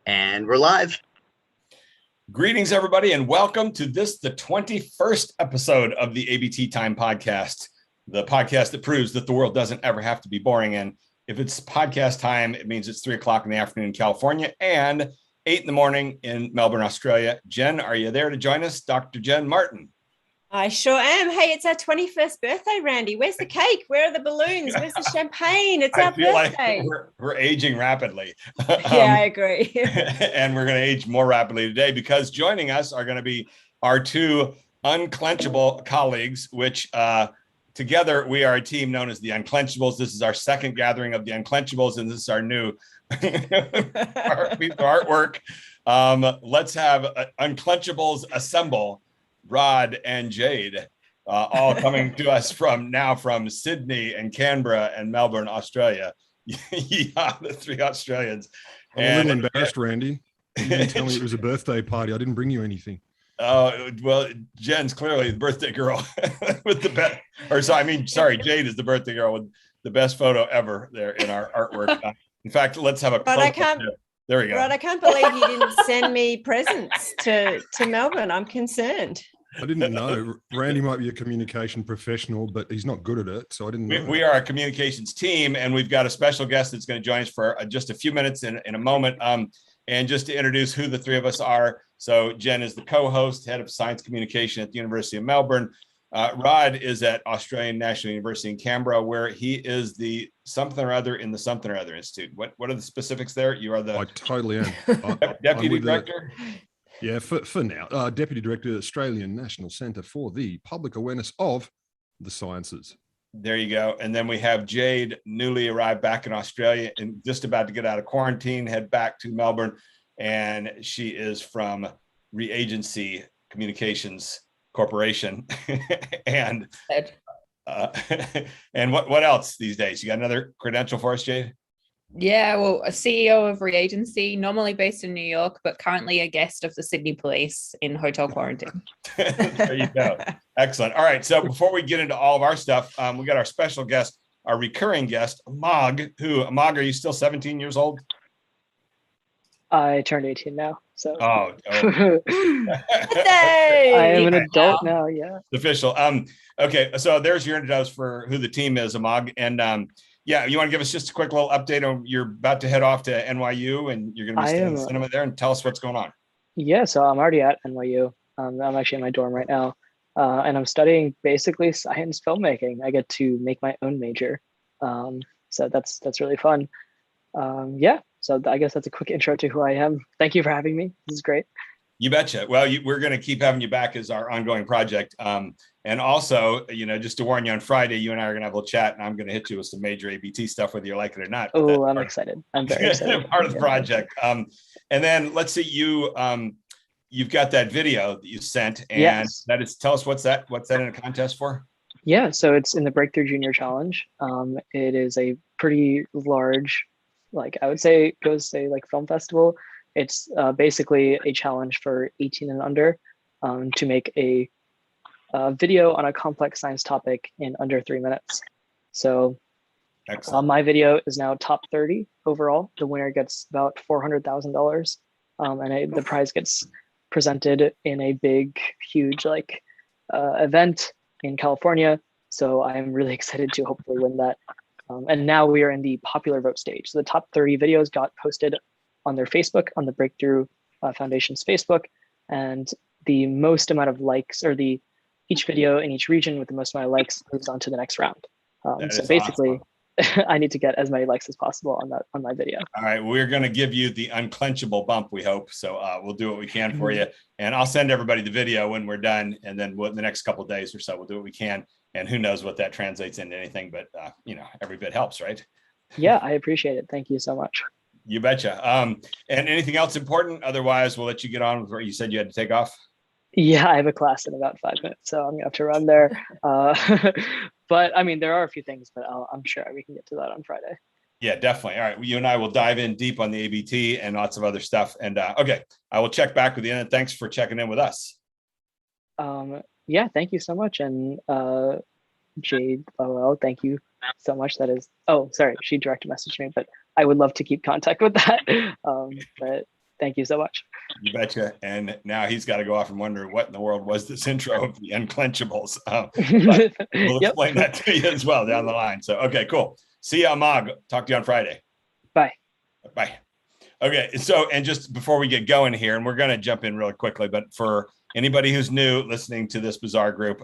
And we're live. Greetings, everybody, and welcome to the 21st episode of the ABT Time podcast, the podcast that proves that the world doesn't ever have to be boring. And if it's podcast time, it means it's 3 o'clock in the afternoon in California and 8 in the morning in Melbourne, Australia. Jen, are you there to join us? Dr. Jen Martin. I sure am. Hey, it's our 21st birthday, Randy. Where's the cake? Where are the balloons? Where's the champagne? It's our birthday. Like we're aging rapidly. Yeah, I agree. And we're going to age more rapidly today because joining us are going to be our two unclenchable colleagues, which together we are a team known as the Unclenchables. This is our second gathering of the Unclenchables, and this is our new artwork. Let's have Unclenchables assemble. Rod and Jade, all coming to us from Sydney and Canberra and Melbourne, Australia. Yeah, the three Australians. I'm a little embarrassed, Randy. You didn't tell me it was a birthday party. I didn't bring you anything. Well, Jen's clearly the birthday girl with the best, Jade is the birthday girl with the best photo ever there in our artwork. In fact, let's have a close-up. There we go. Rod, I can't believe you didn't send me presents to Melbourne. I'm concerned. I didn't know. Randy might be a communication professional, but he's not good at it, so I didn't know. We are a communications team, and we've got a special guest that's going to join us for just a few minutes in a moment. And just to introduce who the three of us are. So Jen is the co-host, head of science communication at the University of Melbourne. Rod is at Australian National University in Canberra, where he is the something or other in the something or other institute. What are the specifics there? You are the I totally am. deputy director. For now, Deputy Director, Australian National Centre for the Public Awareness of the Sciences. There you go. And then we have Jade, newly arrived back in Australia and just about to get out of quarantine, head back to Melbourne. And she is from Reagency Communications Corporation. And and what else these days? You got another credential for us, Jade? Yeah, well, a CEO of Reagency, normally based in New York, but currently a guest of the Sydney Police in hotel quarantine. There you go. Excellent. All right. So before we get into all of our stuff, we got our special guest, our recurring guest, Amag, Amag, are you still 17 years old? I turned 18 now. So I am an adult now. Yeah. It's official. Okay. So there's your introduction for who the team is, Amag. And yeah, you want to give us just a quick little update on you're about to head off to NYU and you're going to be studying cinema there, and tell us what's going on. Yeah, so I'm already at NYU. I'm actually in my dorm right now, and I'm studying basically science filmmaking. I get to make my own major, so that's really fun. Yeah, so I guess that's a quick intro to who I am. Thank you for having me. This is great. You betcha. Well, we're going to keep having you back as our ongoing project. And also, just to warn you, on Friday, you and I are going to have a little chat, and I'm going to hit you with some major ABT stuff, whether you like it or not. Oh, I'm excited. I'm very excited. Part of the project. And then let's see, you've got that video that you sent, and yes. Tell us what's that in a contest for? Yeah, so it's in the Breakthrough Junior Challenge. It is a pretty large, I would say, film festival. It's basically a challenge for 18 and under to make a video on a complex science topic in under 3 minutes. So my video is now top 30 overall. The winner gets about $400,000, and the prize gets presented in a big, huge event in California. So I'm really excited to hopefully win that. And now we are in the popular vote stage. So the top 30 videos got posted on their Facebook, on the Breakthrough Foundation's Facebook, and the most amount of likes, or each video in each region with the most amount of likes, moves on to the next round. So basically, awesome. I need to get as many likes as possible on my video. All right, we're going to give you the unclenchable bump, we hope. So we'll do what we can for you, and I'll send everybody the video when we're done, and then the next couple of days or so, we'll do what we can. And who knows what that translates into anything, but every bit helps, right? Yeah, I appreciate it. Thank you so much. You betcha. And anything else important? Otherwise, we'll let you get on with what you said you had to take off. Yeah, I have a class in about 5 minutes, so I'm gonna have to run there. But I mean, there are a few things, but I'm sure we can get to that on Friday. Yeah, definitely. All right, you and I will dive in deep on the ABT and lots of other stuff. And okay, I will check back with you. And thanks for checking in with us. Yeah, thank you so much. And Jade, thank you so much. That is, oh, sorry, she direct messaged me, but I would love to keep contact with that. But Thank you so much. You betcha. And now he's got to go off and wonder what in the world was this intro of the Unclenchables. We'll Yep. explain that to you as well down the line. So, okay, cool. See you, Amag. Talk to you on Friday. Bye. Bye. Okay, so, and just before we get going here, and we're going to jump in really quickly, but for anybody who's new listening to this bizarre group,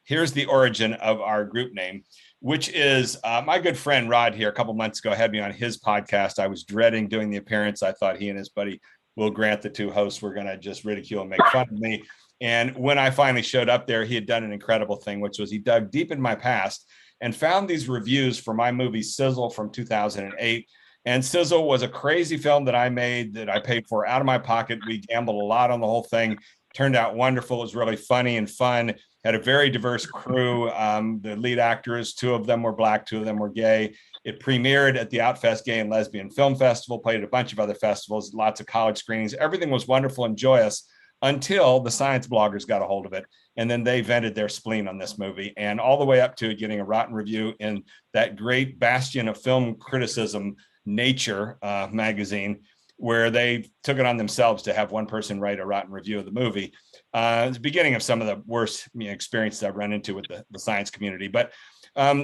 here's the origin of our group name, which is my good friend Rod here a couple months ago had me on his podcast. I was dreading doing the appearance. I thought he and his buddy Will Grant, the two hosts, were going to just ridicule and make fun of me. And when I finally showed up there, he had done an incredible thing, which was he dug deep in my past and found these reviews for my movie Sizzle from 2008. And Sizzle was a crazy film that I made that I paid for out of my pocket. We gambled a lot on the whole thing. Turned out wonderful. It was really funny and fun. Had a very diverse crew. The lead actors, 2 of them were Black, 2 of them were gay. It premiered at the Outfest Gay and Lesbian Film Festival, played at a bunch of other festivals, lots of college screenings. Everything was wonderful and joyous until the science bloggers got a hold of it. And then they vented their spleen on this movie, and all the way up to getting a rotten review in that great bastion of film criticism, Nature magazine, where they took it on themselves to have one person write a rotten review of the movie. It's the beginning of some of the worst experiences I've run into with the science community. But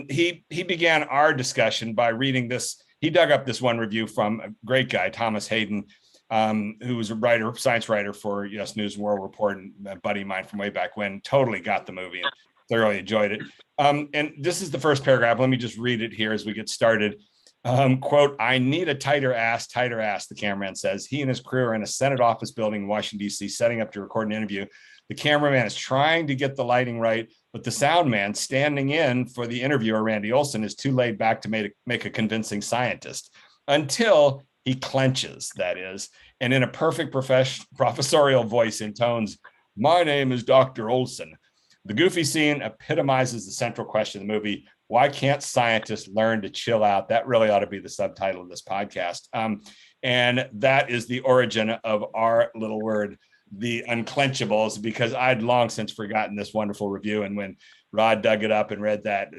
he began our discussion by reading this. He dug up this one review from a great guy, Thomas Hayden, who was a writer, science writer for US News and World Report, and a buddy of mine from way back when. Totally got the movie and thoroughly enjoyed it. And this is the first paragraph. Let me just read it here as we get started. Quote, "I need a tighter ass, the cameraman says. He and his crew are in a Senate office building in Washington, D.C., setting up to record an interview. The cameraman is trying to get the lighting right, but the sound man standing in for the interviewer, Randy Olson, is too laid back to make a convincing scientist until he clenches, that is, and in a perfect professorial voice intones, 'My name is Dr. Olson.' The goofy scene epitomizes the central question of the movie. Why can't scientists learn to chill out? That really ought to be the subtitle of this podcast. And that is the origin of our little word, the Unclenchables, because I'd long since forgotten this wonderful review. And when Rod dug it up and read that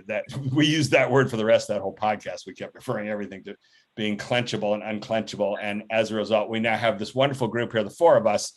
we used that word for the rest of that whole podcast. We kept referring everything to being clenchable and unclenchable. And as a result, we now have this wonderful group here, the 4 of us,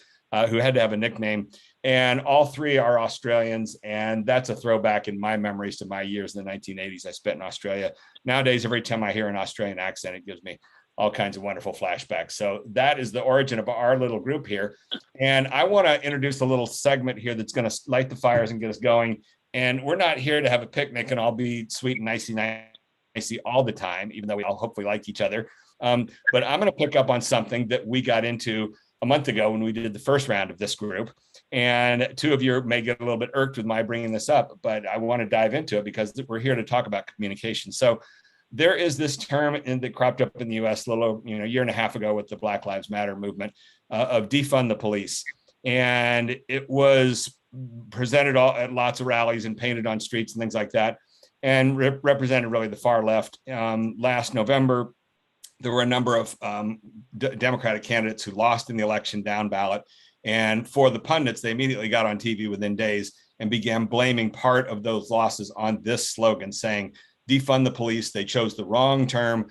who had to have a nickname. And all 3 are Australians. And that's a throwback in my memories to my years in the 1980s I spent in Australia. Nowadays, every time I hear an Australian accent, it gives me all kinds of wonderful flashbacks. So that is the origin of our little group here. And I want to introduce a little segment here that's going to light the fires and get us going. And we're not here to have a picnic and all be sweet and nicey all the time, even though we all hopefully like each other. But I'm going to pick up on something that we got into a month ago when we did the first round of this group. And 2 of you may get a little bit irked with my bringing this up, but I want to dive into it because we're here to talk about communication. So there is this term that cropped up in the US a little, a year and a half ago with the Black Lives Matter movement of defund the police. And it was presented at lots of rallies and painted on streets and things like that, and represented really the far left. Last November, there were a number of Democratic candidates who lost in the election down ballot. And for the pundits, they immediately got on TV within days and began blaming part of those losses on this slogan, saying, defund the police. They chose the wrong term,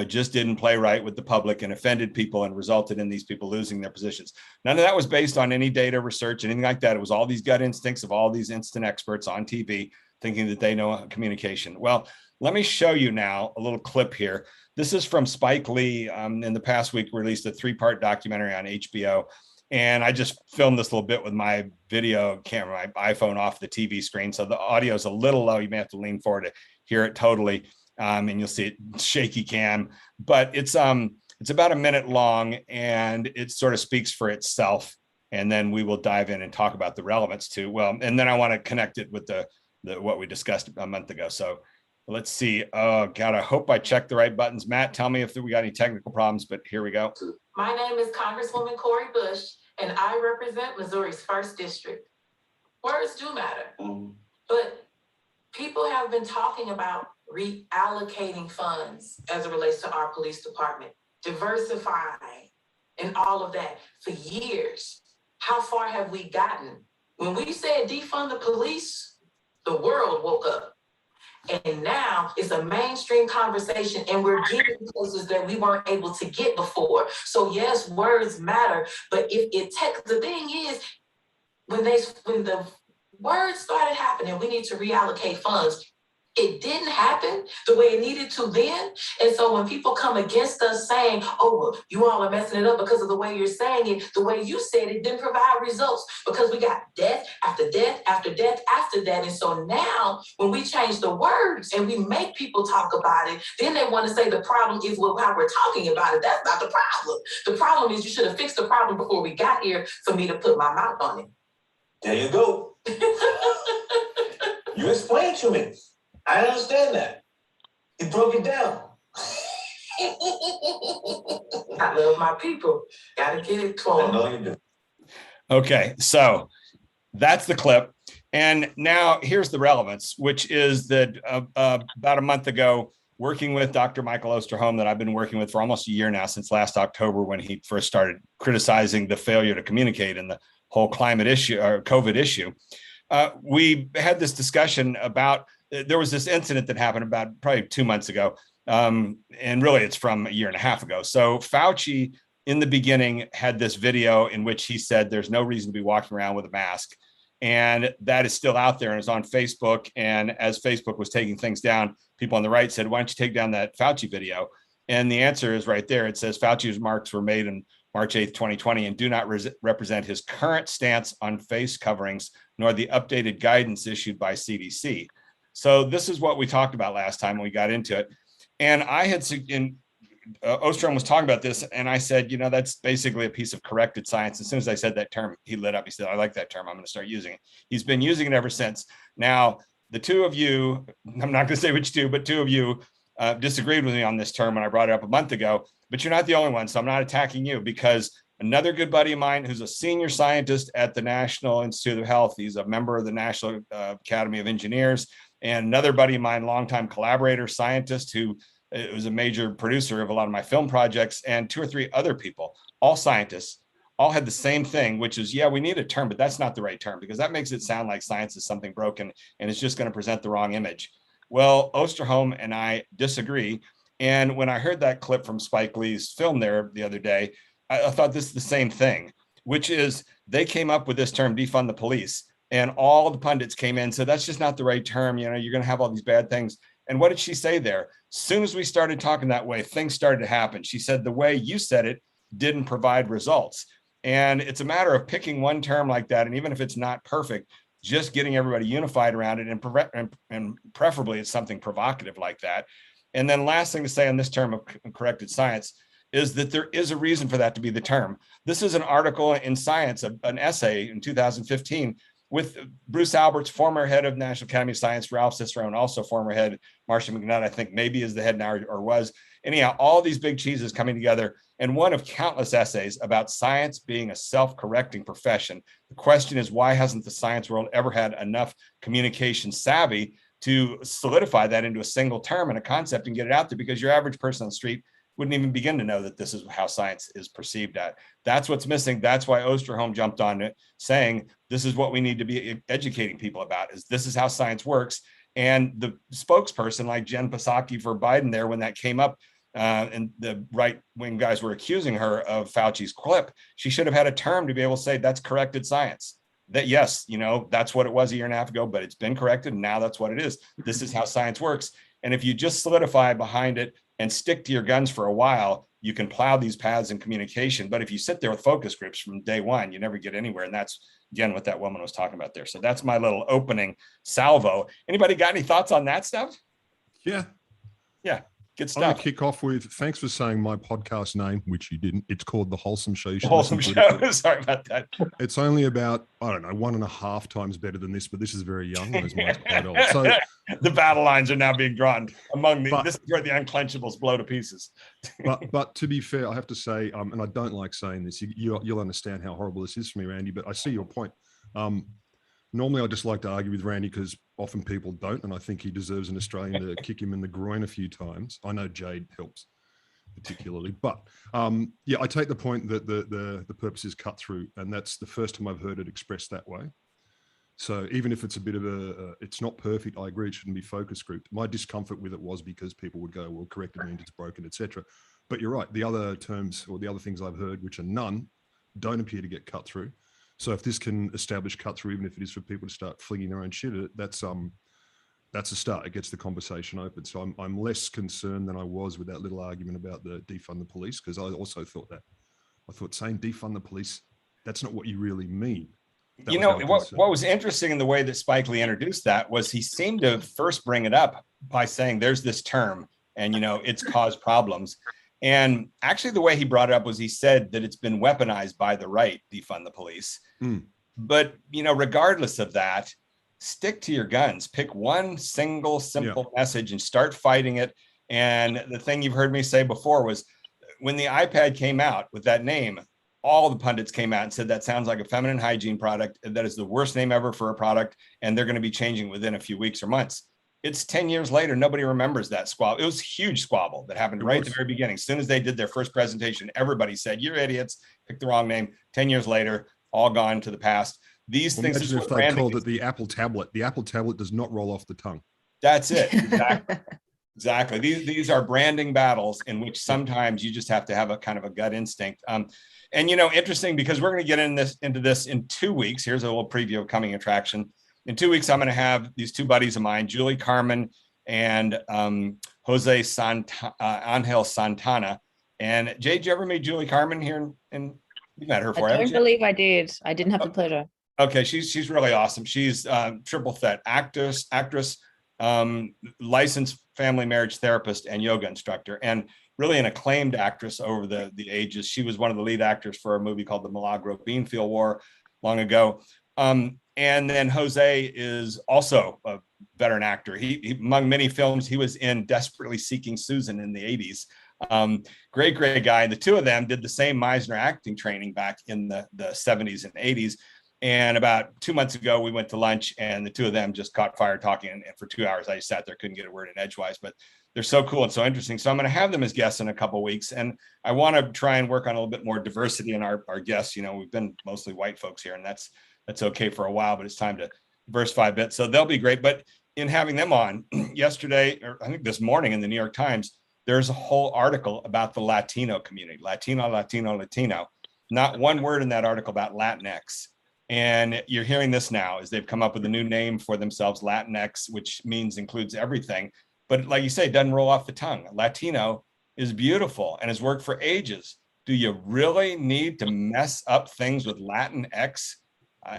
just didn't play right with the public and offended people and resulted in these people losing their positions. None of that was based on any data research, anything like that. It was all these gut instincts of all these instant experts on TV thinking that they know communication. Well, let me show you now a little clip here. This is from Spike Lee. In the past week, released a 3-part documentary on HBO. And I just filmed this little bit with my video camera, my iPhone off the TV screen. So the audio is a little low. You may have to lean forward to hear it totally. And you'll see it shaky cam, but it's about a minute long and it sort of speaks for itself. And then we will dive in and talk about the relevance too. Well, and then I want to connect it with the what we discussed a month ago. So let's see. Oh God, I hope I checked the right buttons. Matt, tell me if we got any technical problems, but here we go. My name is Congresswoman Cori Bush, and I represent Missouri's 1st District. Words do matter, but people have been talking about reallocating funds as it relates to our police department, diversifying, and all of that for years. How far have we gotten? When we said defund the police, the world woke up. And now it's a mainstream conversation and we're getting places that we weren't able to get before. So yes, words matter, but if it takes, the thing is, when the words started happening, we need to reallocate funds. It didn't happen the way it needed to then. And so when people come against us saying, oh, well, you all are messing it up because of the way you're saying it, the way you said it didn't provide results because we got death after death after death after that. And so now when we change the words and we make people talk about it, then they want to say the problem is how we're talking about it. That's not the problem. The problem is you should have fixed the problem before we got here for me to put my mouth on it. There you go. You explained to me. I understand that. You broke it down. I love my people. Gotta get it to I them. know you do. Okay, so that's the clip. And now here's the relevance, which is that about a month ago, working with Dr. Michael Osterholm, that I've been working with for almost a year now, since last October, when he first started criticizing the failure to communicate and the whole climate issue or COVID issue. We had this discussion about, there was this incident that happened about probably 2 months ago. And really it's from a year and a half ago. So Fauci in the beginning had this video in which he said there's no reason to be walking around with a mask. And that is still out there and is on Facebook. And as Facebook was taking things down, people on the right said, why don't you take down that Fauci video? And the answer is right there. It says Fauci's remarks were made on March 8th, 2020, and do not represent his current stance on face coverings, nor the updated guidance issued by CDC. So this is what we talked about last time when we got into it. And I had, Ostrom was talking about this, and I said, you know, that's basically a piece of corrected science. As soon as I said that term, he lit up. He said, I like that term. I'm going to start using it. He's been using it ever since. Now, the two of you, I'm not going to say which two, but two of you disagreed with me on this term when I brought it up a month ago, but you're not the only one. So I'm not attacking you, because another good buddy of mine who's a senior scientist at the National Institute of Health, he's a member of the National Academy of Engineers, and another buddy of mine, longtime collaborator, scientist, who was a major producer of a lot of my film projects, and 2 or 3 other people, all scientists, all had the same thing, which is, yeah, we need a term, but that's not the right term, because that makes it sound like science is something broken and it's just going to present the wrong image. Well, Osterholm and I disagree. And when I heard that clip from Spike Lee's film there the other day, I thought this is the same thing, which is they came up with this term, defund the police. And all the pundits came in and said, that's just not the right term. You know, you're going to have all these bad things. And what did she say there? As soon as we started talking that way, things started to happen. She said, the way you said it didn't provide results. And it's a matter of picking one term like that. And even if it's not perfect, just getting everybody unified around it, and preferably it's something provocative like that. And then last thing to say on this term of corrected science is that there is a reason for that to be the term. This is an article in Science, an essay in 2015 with Bruce Alberts, former head of National Academy of Science, Ralph Cicerone, also former head, Marcia McNutt, I think maybe is the head now or was. Anyhow, all these big cheeses coming together, and one of countless essays about science being a self-correcting profession. The question is, why hasn't the science world ever had enough communication savvy to solidify that into a single term and a concept and get it out there? Because your average person on the street wouldn't even begin to know that this is how science is perceived at. That's what's missing. That's why Osterholm jumped on it, saying this is what we need to be educating people about, is this is how science works. And the spokesperson like Jen Psaki for Biden there, when that came up, and the right-wing guys were accusing her of Fauci's clip, she should have had a term to be able to say that's corrected science. That yes, you know, that's what it was a year and a half ago, but it's been corrected, and now that's what it is. This is how science works. And if you just solidify behind it and stick to your guns for a while, you can plow these paths in communication. But if you sit there with focus groups from day one, you never get anywhere. And that's, again, what that woman was talking about there. So that's my little opening salvo. Anybody got any thoughts on that stuff? Yeah. Yeah. Good I'm stuff. going to kick off with, thanks for saying my podcast name, which you didn't. It's called The Wholesome Show. You should Wholesome listen to it. show. Sorry about that. It's only about, I don't know, 1.5 times better than this, but this is very young, whereas mine's quite old. So the battle lines are now being drawn among the, But- this is where the unclenchables blow to pieces. but to be fair, I have to say, and I don't like saying this, you'll understand how horrible this is for me, Randy, but I see your point. Normally, I just like to argue with Randy because often people don't, and I think he deserves an Australian to kick him in the groin a few times. I know Jade helps particularly, but yeah, I take the point that the purpose is cut through, and that's the first time I've heard it expressed that way. So even if it's a bit of it's not perfect, I agree it shouldn't be focus grouped. My discomfort with it was because people would go, well, corrected means it's broken, etc. But you're right. The other terms or the other things I've heard, which are none, don't appear to get cut through. So if this can establish cut through, even if it is for people to start flinging their own shit at it, that's a start. It gets the conversation open. So I'm less concerned than I was with that little argument about the defund the police, because I also thought that. I thought saying defund the police, that's not what you really mean. You know, what was interesting in the way that Spike Lee introduced that was he seemed to first bring it up by saying there's this term and, you know, it's caused problems. And actually the way he brought it up was he said that it's been weaponized by the right, defund the police. But, you know, regardless of that, stick to your guns, pick one single simple message and start fighting it. And the thing you've heard me say before was when the iPad came out with that name, all the pundits came out and said that sounds like a feminine hygiene product. That is the worst name ever for a product. And they're going to be changing within a few weeks or months. It's 10 years later. Nobody remembers that squabble. It was a huge squabble that happened right at the very beginning. As soon as they did their first presentation, everybody said, you're idiots, picked the wrong name. 10 years later, all gone to the past. These things. Imagine if they called it the Apple tablet. The Apple tablet does not roll off the tongue. That's it. Exactly. Exactly. These are branding battles in which sometimes you just have to have a kind of a gut instinct. And, you know, interesting because we're going to get into this in 2 weeks. Here's a little preview of coming attraction. In 2 weeks, I'm going to have these two buddies of mine, Julie Carmen and Angel Santana. And Jay, did you ever meet Julie Carmen here? And you met her before. I don't believe I did. I didn't have the pleasure. Okay, she's really awesome. She's triple threat actress, licensed family marriage therapist, and yoga instructor, and really an acclaimed actress over the ages. She was one of the lead actors for a movie called The Milagro Beanfield War long ago. And then Jose is also a veteran actor. He among many films, he was in Desperately Seeking Susan in the 80s. Great guy. And the two of them did the same Meisner acting training back in the 70s and 80s. And about 2 months ago, we went to lunch and the two of them just caught fire talking. And for 2 hours, I just sat there, couldn't get a word in edgewise, but they're so cool and so interesting. So I'm going to have them as guests in a couple of weeks. And I want to try and work on a little bit more diversity in our guests. You know, we've been mostly white folks here, and that's okay for a while, but it's time to diversify a bit. So they'll be great. But in having them on yesterday, or I think this morning in the New York Times, there's a whole article about the Latino community, Latino. Not one word in that article about Latinx. And you're hearing this now as they've come up with a new name for themselves, Latinx, which includes everything. But like you say, it doesn't roll off the tongue. Latino is beautiful and has worked for ages. Do you really need to mess up things with Latinx?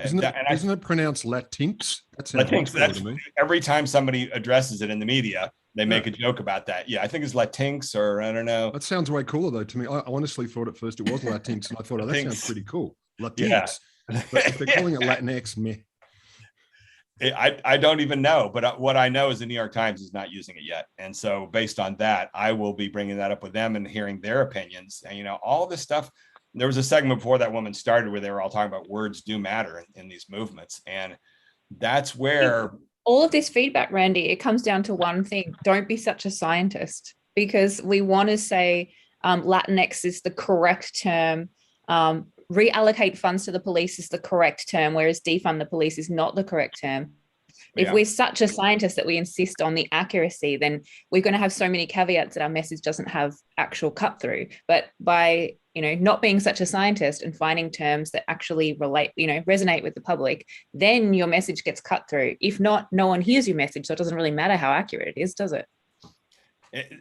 Isn't it pronounced Latinx? Latinx. Every time somebody addresses it in the media, they make a joke about that. Yeah, I think it's Latinx, or I don't know. That sounds way cooler though to me. I honestly thought at first it was Latinx, and I thought, oh, that sounds pretty cool. Latinx. Yeah. But if they're calling it Latinx, meh. I don't even know, but what I know is the New York Times is not using it yet. And so based on that, I will be bringing that up with them and hearing their opinions. And, you know, all this stuff, there was a segment before that woman started where they were all talking about words do matter in these movements. And that's where all of this feedback, Randy, it comes down to one thing. Don't be such a scientist, because we want to say Latinx is the correct term. Reallocate funds to the police is the correct term, whereas defund the police is not the correct term. If we're such a scientist that we insist on the accuracy, then we're going to have so many caveats that our message doesn't have actual cut through. But by, you know, not being such a scientist and finding terms that actually relate, you know, resonate with the public, then your message gets cut through. If not, no one hears your message. So it doesn't really matter how accurate it is, does it?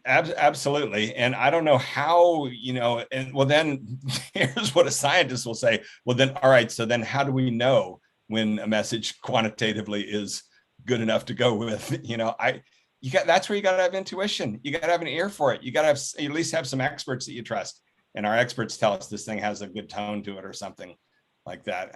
Absolutely. And I don't know how, you know, and well, then here's what a scientist will say. Well, then, all right. So then how do we know when a message quantitatively is good enough to go with? You know, that's where you got to have intuition. You got to have an ear for it. You got to have at least have some experts that you trust. And our experts tell us this thing has a good tone to it or something like that.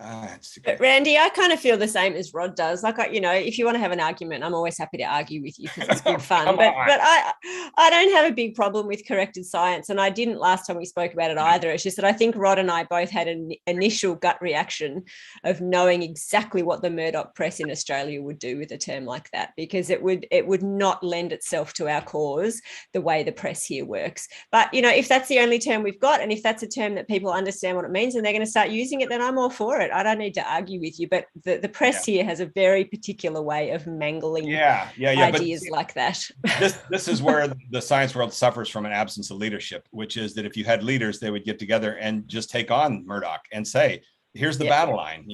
But Randy, I kind of feel the same as Rod does. Like, you know, if you want to have an argument, I'm always happy to argue with you because it's good fun. But I don't have a big problem with corrected science, and I didn't last time we spoke about it either. It's just that I think Rod and I both had an initial gut reaction of knowing exactly what the Murdoch press in Australia would do with a term like that, because it would not lend itself to our cause the way the press here works. But, you know, if that's the only term we've got, and if that's a term that people understand what it means and they're going to start using it, then I'm all for it. I don't need to argue with you, but the press here has a very particular way of mangling ideas like that. This is where the science world suffers from an absence of leadership, which is that if you had leaders, they would get together and just take on Murdoch and say, here's the battle line.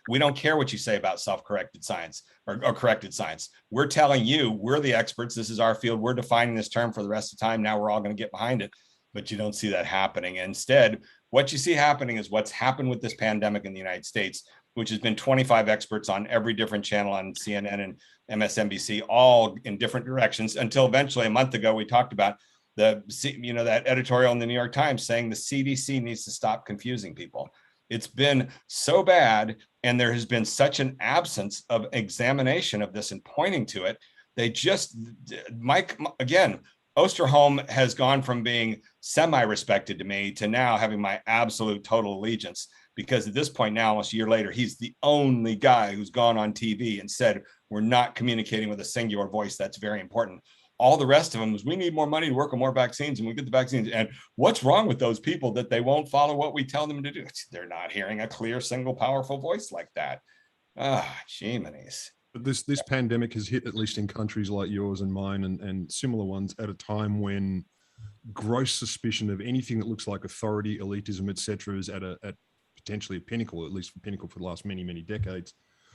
We don't care what you say about self-corrected science or corrected science. We're telling you, we're the experts. This is our field. We're defining this term for the rest of the time. Now we're all going to get behind it. But you don't see that happening. Instead, what you see happening is what's happened with this pandemic in the United States, which has been 25 experts on every different channel on CNN and MSNBC, all in different directions, until eventually a month ago, we talked about that editorial in the New York Times saying the CDC needs to stop confusing people. It's been so bad, and there has been such an absence of examination of this and pointing to it. Osterholm has gone from being semi-respected to me to now having my absolute total allegiance, because at this point now, almost a year later, he's the only guy who's gone on TV and said, we're not communicating with a singular voice. That's very important. All the rest of them is, we need more money to work on more vaccines, and we get the vaccines. And what's wrong with those people that they won't follow what we tell them to do? They're not hearing a clear, single, powerful voice like that. Jiminy's. But this pandemic has hit, at least in countries like yours and mine and similar ones, at a time when gross suspicion of anything that looks like authority, elitism, etc., is at potentially a pinnacle, at least pinnacle for the last many, many decades.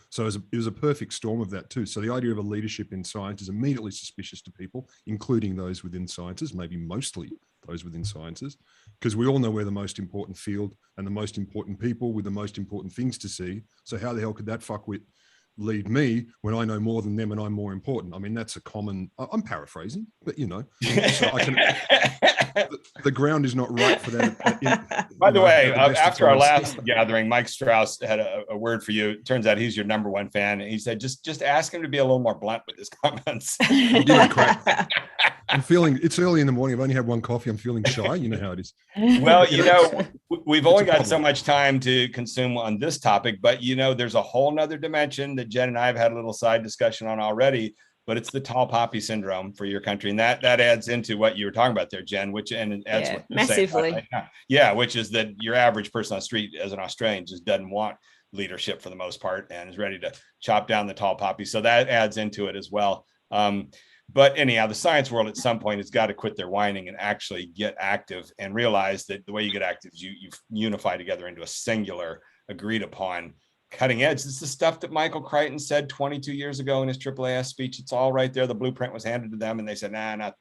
So it was a perfect storm of that too. So the idea of a leadership in science is immediately suspicious to people, including those within sciences, maybe mostly those within sciences, because we all know we're the most important field and the most important people with the most important things to see. So how the hell could that fuckwit lead me when I know more than them and I'm more important? I mean, that's a common, I'm paraphrasing, but so the ground is not right for that. By the way, after our last gathering, Mike Strauss had a word for you. It turns out he's your number one fan. And he said, just ask him to be a little more blunt with his comments. I'm feeling, it's early in the morning. I've only had one coffee. I'm feeling shy. You know how it is. Well, we've only got so much time to consume on this topic, but there's a whole nother dimension that Jen and I have had a little side discussion on already, but it's the tall poppy syndrome for your country. And that adds into what you were talking about there, Jen, which adds what massively. Which is that your average person on the street as an Australian just doesn't want leadership for the most part and is ready to chop down the tall poppy. So that adds into it as well. But anyhow, the science world at some point has got to quit their whining and actually get active and realize that the way you get active is you unify together into a singular, agreed upon cutting edge. It's the stuff that Michael Crichton said 22 years ago in his AAAS speech. It's all right there. The blueprint was handed to them and they said,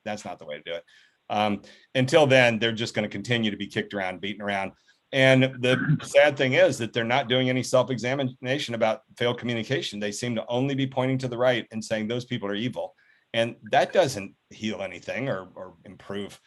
that's not the way to do it. Until then, they're just going to continue to be kicked around, beaten around. And the sad thing is that they're not doing any self-examination about failed communication. They seem to only be pointing to the right and saying those people are evil. And that doesn't heal anything or improve.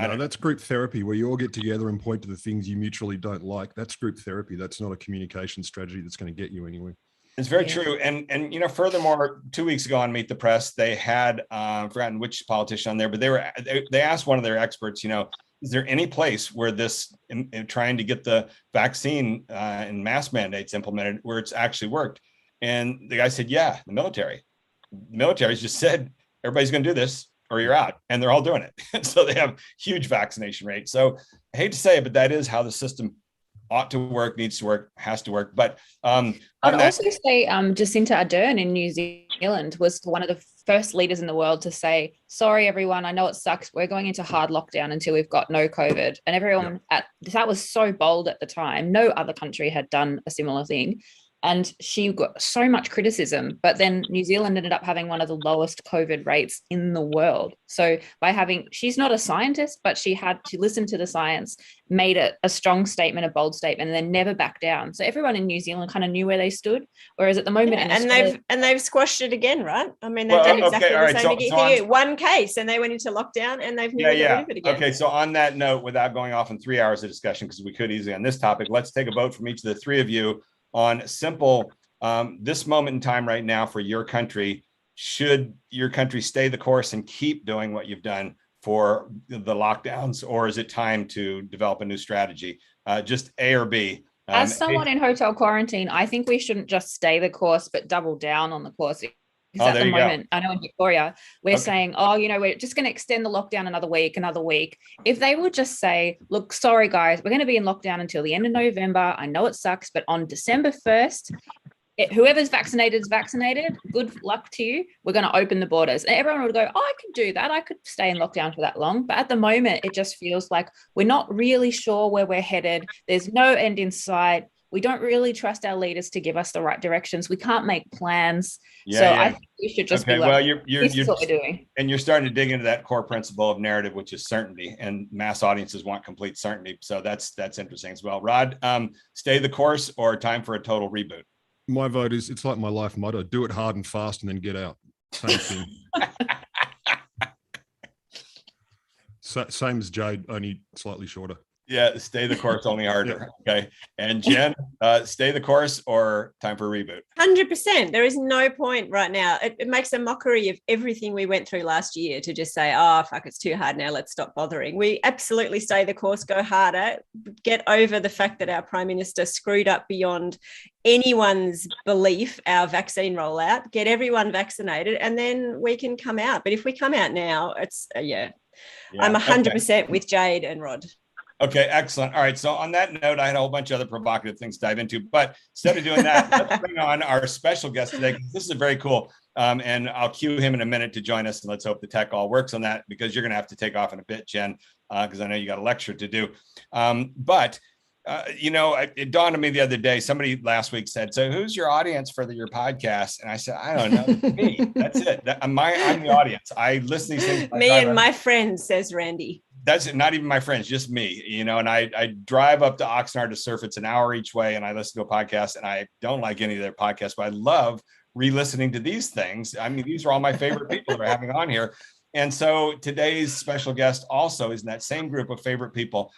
No, that's group therapy where you all get together and point to the things you mutually don't like. That's group therapy. That's not a communication strategy that's going to get you anywhere. It's very true. And furthermore, 2 weeks ago on Meet the Press, they had I've forgotten which politician on there, but they asked one of their experts, is there any place where this in trying to get the vaccine and mask mandates implemented where it's actually worked? And the guy said, yeah, the military. The military's just said, everybody's going to do this or you're out, and they're all doing it. So they have huge vaccination rates. So I hate to say it, but that is how the system ought to work, needs to work, has to work. But I'd also say Jacinta Ardern in New Zealand was one of the first leaders in the world to say, sorry, everyone, I know it sucks. We're going into hard lockdown until we've got no COVID. And everyone that was so bold at the time. No other country had done a similar thing. And she got so much criticism, but then New Zealand ended up having one of the lowest COVID rates in the world. So she's not a scientist, but she listened to the science, made it a strong statement, a bold statement, and then never backed down. So everyone in New Zealand kind of knew where they stood. Whereas at the moment, they've squashed it again, right? I mean, they've done exactly the same thing. One case, and they went into lockdown, and they've never got rid of it again. Okay, so on that note, without going off in 3 hours of discussion, because we could easily on this topic, let's take a vote from each of the three of you on simple, this moment in time right now for your country. Should your country stay the course and keep doing what you've done for the lockdowns, or is it time to develop a new strategy? Just A or B. As someone in hotel quarantine, I think we shouldn't just stay the course, but double down on the course. Because at there the you go. moment, I know in Victoria, we're Okay. saying, oh, we're just going to extend the lockdown another week. If they would just say, look, sorry, guys, we're going to be in lockdown until the end of November. I know it sucks, but on December 1st, whoever's vaccinated is vaccinated. Good luck to you. We're going to open the borders. And everyone would go, oh, I could do that. I could stay in lockdown for that long. But at the moment, it just feels like we're not really sure where we're headed. There's no end in sight. We don't really trust our leaders to give us the right directions. We can't make plans. I think we should just be like, well, this is what we're doing. And you're starting to dig into that core principle of narrative, which is certainty, and mass audiences want complete certainty. So that's interesting as well. Rod, stay the course or time for a total reboot? My vote is, it's like my life motto: do it hard and fast, and then get out. Same thing. Same as Jade, only slightly shorter. Yeah, stay the course, only harder. Okay. And Jen, stay the course or time for a reboot? 100%. There is no point right now. It makes a mockery of everything we went through last year to just say, oh, fuck, it's too hard now. Let's stop bothering. We absolutely stay the course, go harder, get over the fact that our Prime Minister screwed up beyond anyone's belief our vaccine rollout, get everyone vaccinated, and then we can come out. But if we come out now, it's, I'm 100% with Jade and Rod. Okay, excellent. All right. So on that note, I had a whole bunch of other provocative things to dive into, but instead of doing that, let's bring on our special guest today. This is very cool. And I'll cue him in a minute to join us, and let's hope the tech all works on that, because you're going to have to take off in a bit, Jen, because I know you got a lecture to do. It dawned on me the other day, somebody last week said, so who's your audience for your podcast? And I said, I don't know, me. That's it. I'm the audience. I listen to these things. Me and my friends, says Randy. That's not even my friends, just me, and I drive up to Oxnard to surf. It's an hour each way, and I listen to a podcast, and I don't like any of their podcasts, but I love re-listening to these things. I mean, these are all my favorite people that are having on here. And so today's special guest also is in that same group of favorite people.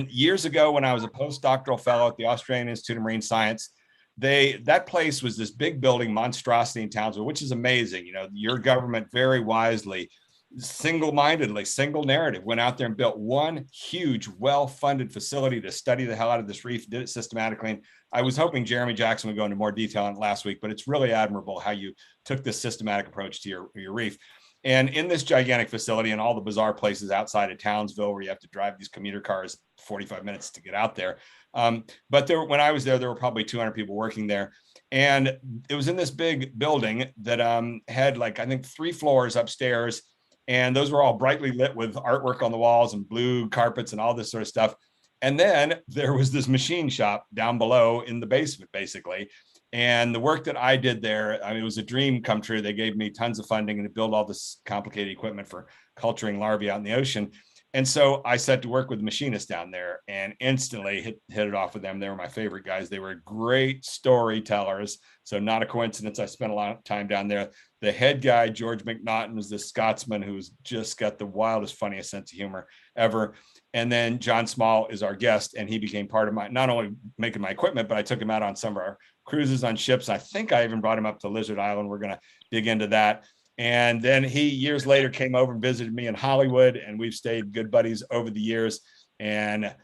Years ago, when I was a postdoctoral fellow at the Australian Institute of Marine Science, that place was this big building monstrosity in Townsville, which is amazing. Your government very wisely, single-mindedly, single narrative, went out there and built one huge, well-funded facility to study the hell out of this reef, did it systematically. And I was hoping Jeremy Jackson would go into more detail on it last week, but it's really admirable how you took this systematic approach to your reef. And in this gigantic facility and all the bizarre places outside of Townsville where you have to drive these commuter cars 45 minutes to get out there. But when I was there were probably 200 people working there. And it was in this big building that had I think 3 floors upstairs. And those were all brightly lit with artwork on the walls and blue carpets and all this sort of stuff. And then there was this machine shop down below in the basement, basically. And the work that I did there, it was a dream come true. They gave me tons of funding and to build all this complicated equipment for culturing larvae out in the ocean. And so I set to work with the machinists down there and instantly hit it off with them. They were my favorite guys. They were great storytellers. So not a coincidence. I spent a lot of time down there. The head guy, George McNaughton, was this Scotsman who's just got the wildest, funniest sense of humor ever. And then John Small is our guest, and he became part of not only making my equipment, but I took him out on some of our cruises on ships. I think I even brought him up to Lizard Island. We're going to dig into that. And then he years later came over and visited me in Hollywood, and we've stayed good buddies over the years. And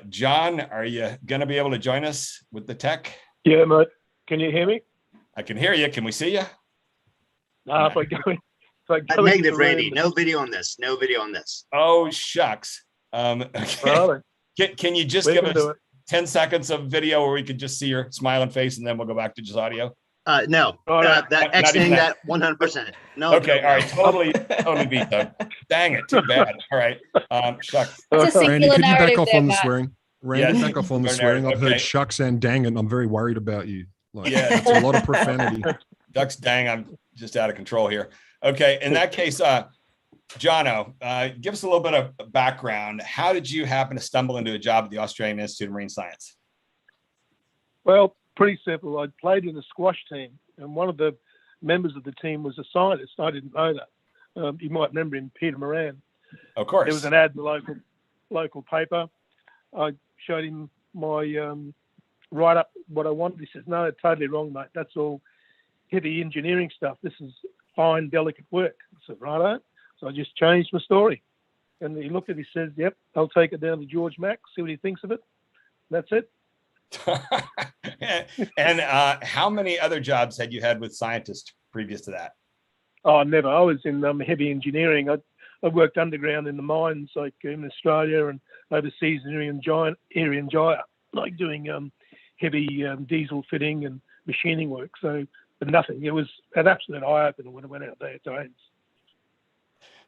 John, are you going to be able to join us with the tech? Yeah, mate. Can you hear me? I can hear you. Can we see you? No, if I go negative, Randy. No video on this. No video on this. Oh, shucks. Okay. Can you just give us 10 seconds of video where we could just see your smiling face, and then we'll go back to just audio? No. That Xing that 100%. No. Okay. All right. Totally beat them. Dang it. Too bad. All right. Shucks. Randy, could you back off on the swearing? Randy, Yes. back off on the swearing. I've heard shucks and dang it. And I'm very worried about you. Yeah. It's a lot of profanity. Ducks, dang, I'm just out of control here. Okay. In that case, Jono, give us a little bit of background. How did you happen to stumble into a job at the Australian Institute of Marine Science? Well, pretty simple. I played in the squash team, and one of the members of the team was a scientist. I didn't know that. You might remember him, Peter Moran. Of course. There was an ad in the local paper. I showed him my write up what I wanted. He says, "No, totally wrong, mate. That's all heavy engineering stuff. This is fine, delicate work." I said, "Righto." So I just changed my story. And he looked at it, he says, "Yep, I'll take it down to George Mack, see what he thinks of it." That's it. And how many other jobs had you had with scientists previous to that? Oh, never. I was in heavy engineering. I worked underground in the mines, like in Australia and overseas in Irian Jaya, like doing heavy diesel fitting and machining work. So, but nothing. It was an absolute eye opener when I went out there to Ames.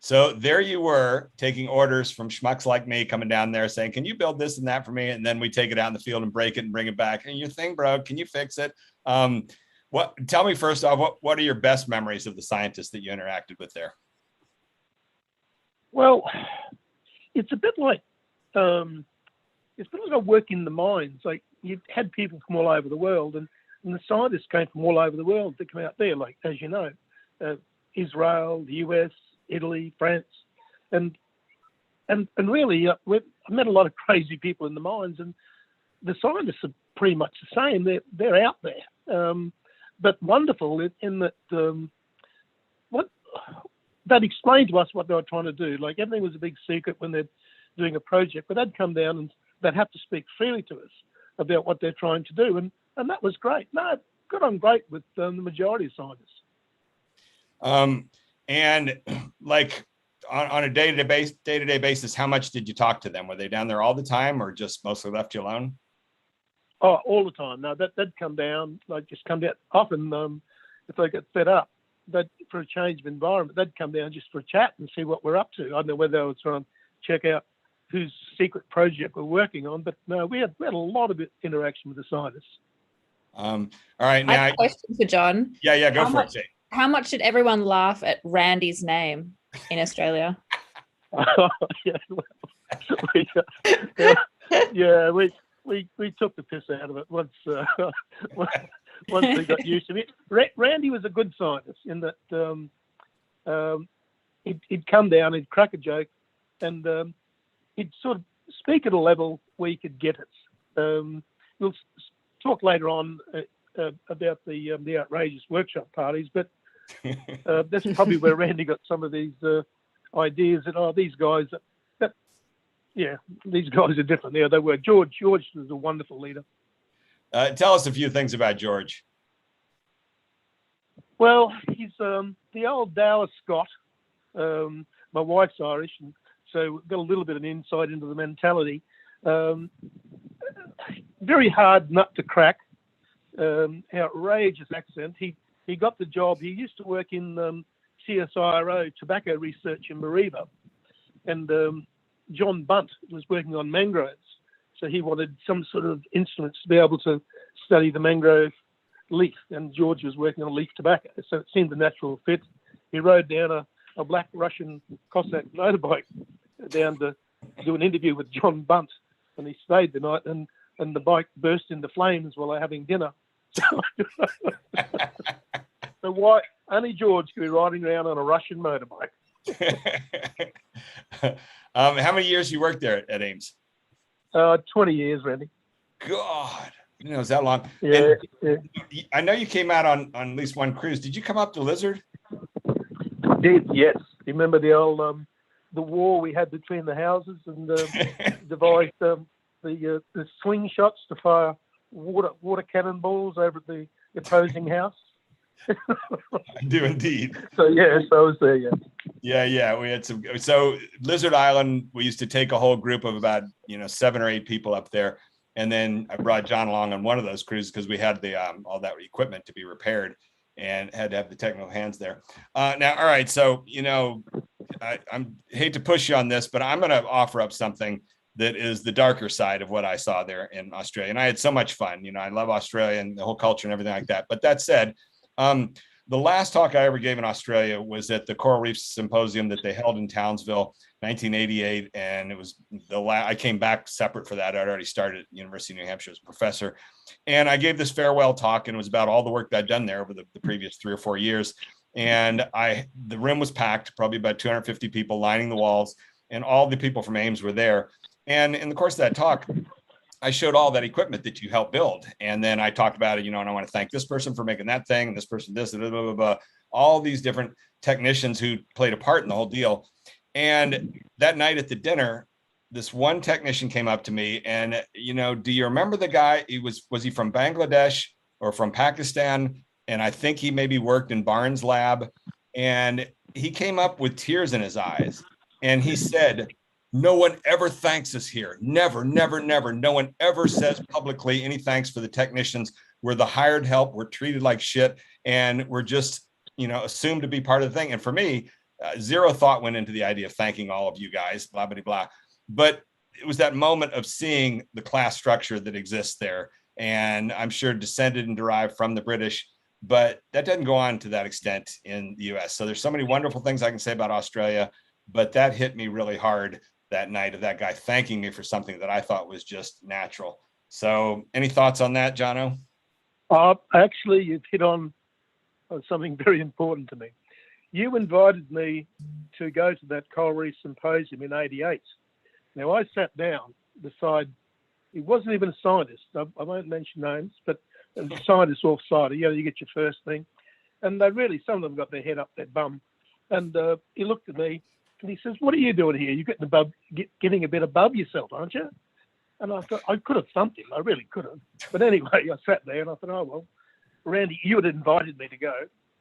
So there you were taking orders from schmucks like me coming down there saying, can you build this and that for me? And then we take it out in the field and break it and bring it back. And your thing broke, can you fix it? Tell me first off, what are your best memories of the scientists that you interacted with there? Well, it's a bit like I work in the mines. Like you had people from all over the world, and the scientists came from all over the world to come out there. Like as you know, Israel, the US, Italy, France, and really, I met a lot of crazy people in the mines, and the scientists are pretty much the same. They're out there, but wonderful in that what they'd explain to us what they were trying to do. Like everything was a big secret when they're doing a project, but they'd come down and they'd have to speak freely to us about what they're trying to do, and that was great. No, got on great with the majority of scientists. And like on a day-to-day basis, how much did you talk to them? Were they down there all the time, or just mostly left you alone? Oh, all the time. No, they'd come down, like just come down. Often, if they get fed up, for a change of environment, they'd come down just for a chat and see what we're up to. I don't know whether they were trying to check out whose secret project we're working on, but no, we had a lot of interaction with the scientists. All right, now I have a question for John. Yeah, go for it, Jay. How much did everyone laugh at Randy's name in Australia? We took the piss out of it once we got used to it. Randy was a good scientist in that he'd come down, he'd crack a joke, and he'd sort of speak at a level where you could get it. We'll talk later on about the outrageous workshop parties, but that's probably where Randy got some of these ideas that these guys these guys are different. Yeah, they were. George was a wonderful leader. Tell us a few things about George. Well, he's the old Dallas Scott. My wife's Irish, and so we've got a little bit of an insight into the mentality. Very hard nut to crack. Outrageous accent. He got the job. He used to work in CSIRO tobacco research in Mariva, and John Bunt was working on mangroves. So he wanted some sort of instruments to be able to study the mangrove leaf, and George was working on leaf tobacco. So it seemed a natural fit. He rode down a black Russian Cossack motorbike down to do an interview with John Bunt, and he stayed the night, and the bike burst into flames while they're having dinner. So why only George could be riding around on a Russian motorbike? How many years you worked there at Ames? 20 years, Randy. God, it was that long. Yeah. I know you came out on at least one cruise. Did you come up to Lizard? Did, yes. You remember the old the war we had between the houses, and devised the swing shots to fire water cannonballs over at the opposing house? I do indeed. So yes, I was there. Yeah. We had so Lizard Island, we used to take a whole group of about 7 or 8 people up there, and then I brought John along on one of those cruises because we had the all that equipment to be repaired and had to have the technical hands there. Now, all right, so I hate to push you on this, but I'm going to offer up something that is the darker side of what I saw there in Australia, and I had so much fun. I love Australia and the whole culture and everything like that. But that said, the last talk I ever gave in Australia was at the Coral Reef Symposium that they held in Townsville, 1988, and it was I came back separate for that. I'd already started at the University of New Hampshire as a professor, and I gave this farewell talk, and it was about all the work that I'd done there over the previous 3 or 4 years. And the room was packed, probably about 250 people lining the walls, and all the people from Ames were there. And in the course of that talk, I showed all that equipment that you helped build. And then I talked about it, and I want to thank this person for making that thing, and this person, this, blah, blah, blah, blah, all these different technicians who played a part in the whole deal. And that night at the dinner, this one technician came up to me and, do you remember the guy? Was he from Bangladesh or from Pakistan? and I think he maybe worked in Barnes' lab, and he came up with tears in his eyes, and he said, "No one ever thanks us here. Never, never, never. No one ever says publicly any thanks for the technicians. We're the hired help. We're treated like shit, and we're just, assumed to be part of the thing." And for me, zero thought went into the idea of thanking all of you guys, blah, blah, blah. But it was that moment of seeing the class structure that exists there. And I'm sure descended and derived from the British, but that doesn't go on to that extent in the US. So there's so many wonderful things I can say about Australia, but that hit me really hard that night of that guy thanking me for something that I thought was just natural. So any thoughts on that, Jono? Actually, you've hit on something very important to me. You invited me to go to that Coral Reef Symposium in '88. Now, I sat down beside, he wasn't even a scientist. I won't mention names, but a scientist off-side. You get your first thing. And they really, some of them got their head up their bum. And he looked at me and he says, "What are you doing here? You're getting a bit above yourself, aren't you?" And I thought, I could have thumped him. I really could have. But anyway, I sat there and I thought, oh, well, Randy, you had invited me to go.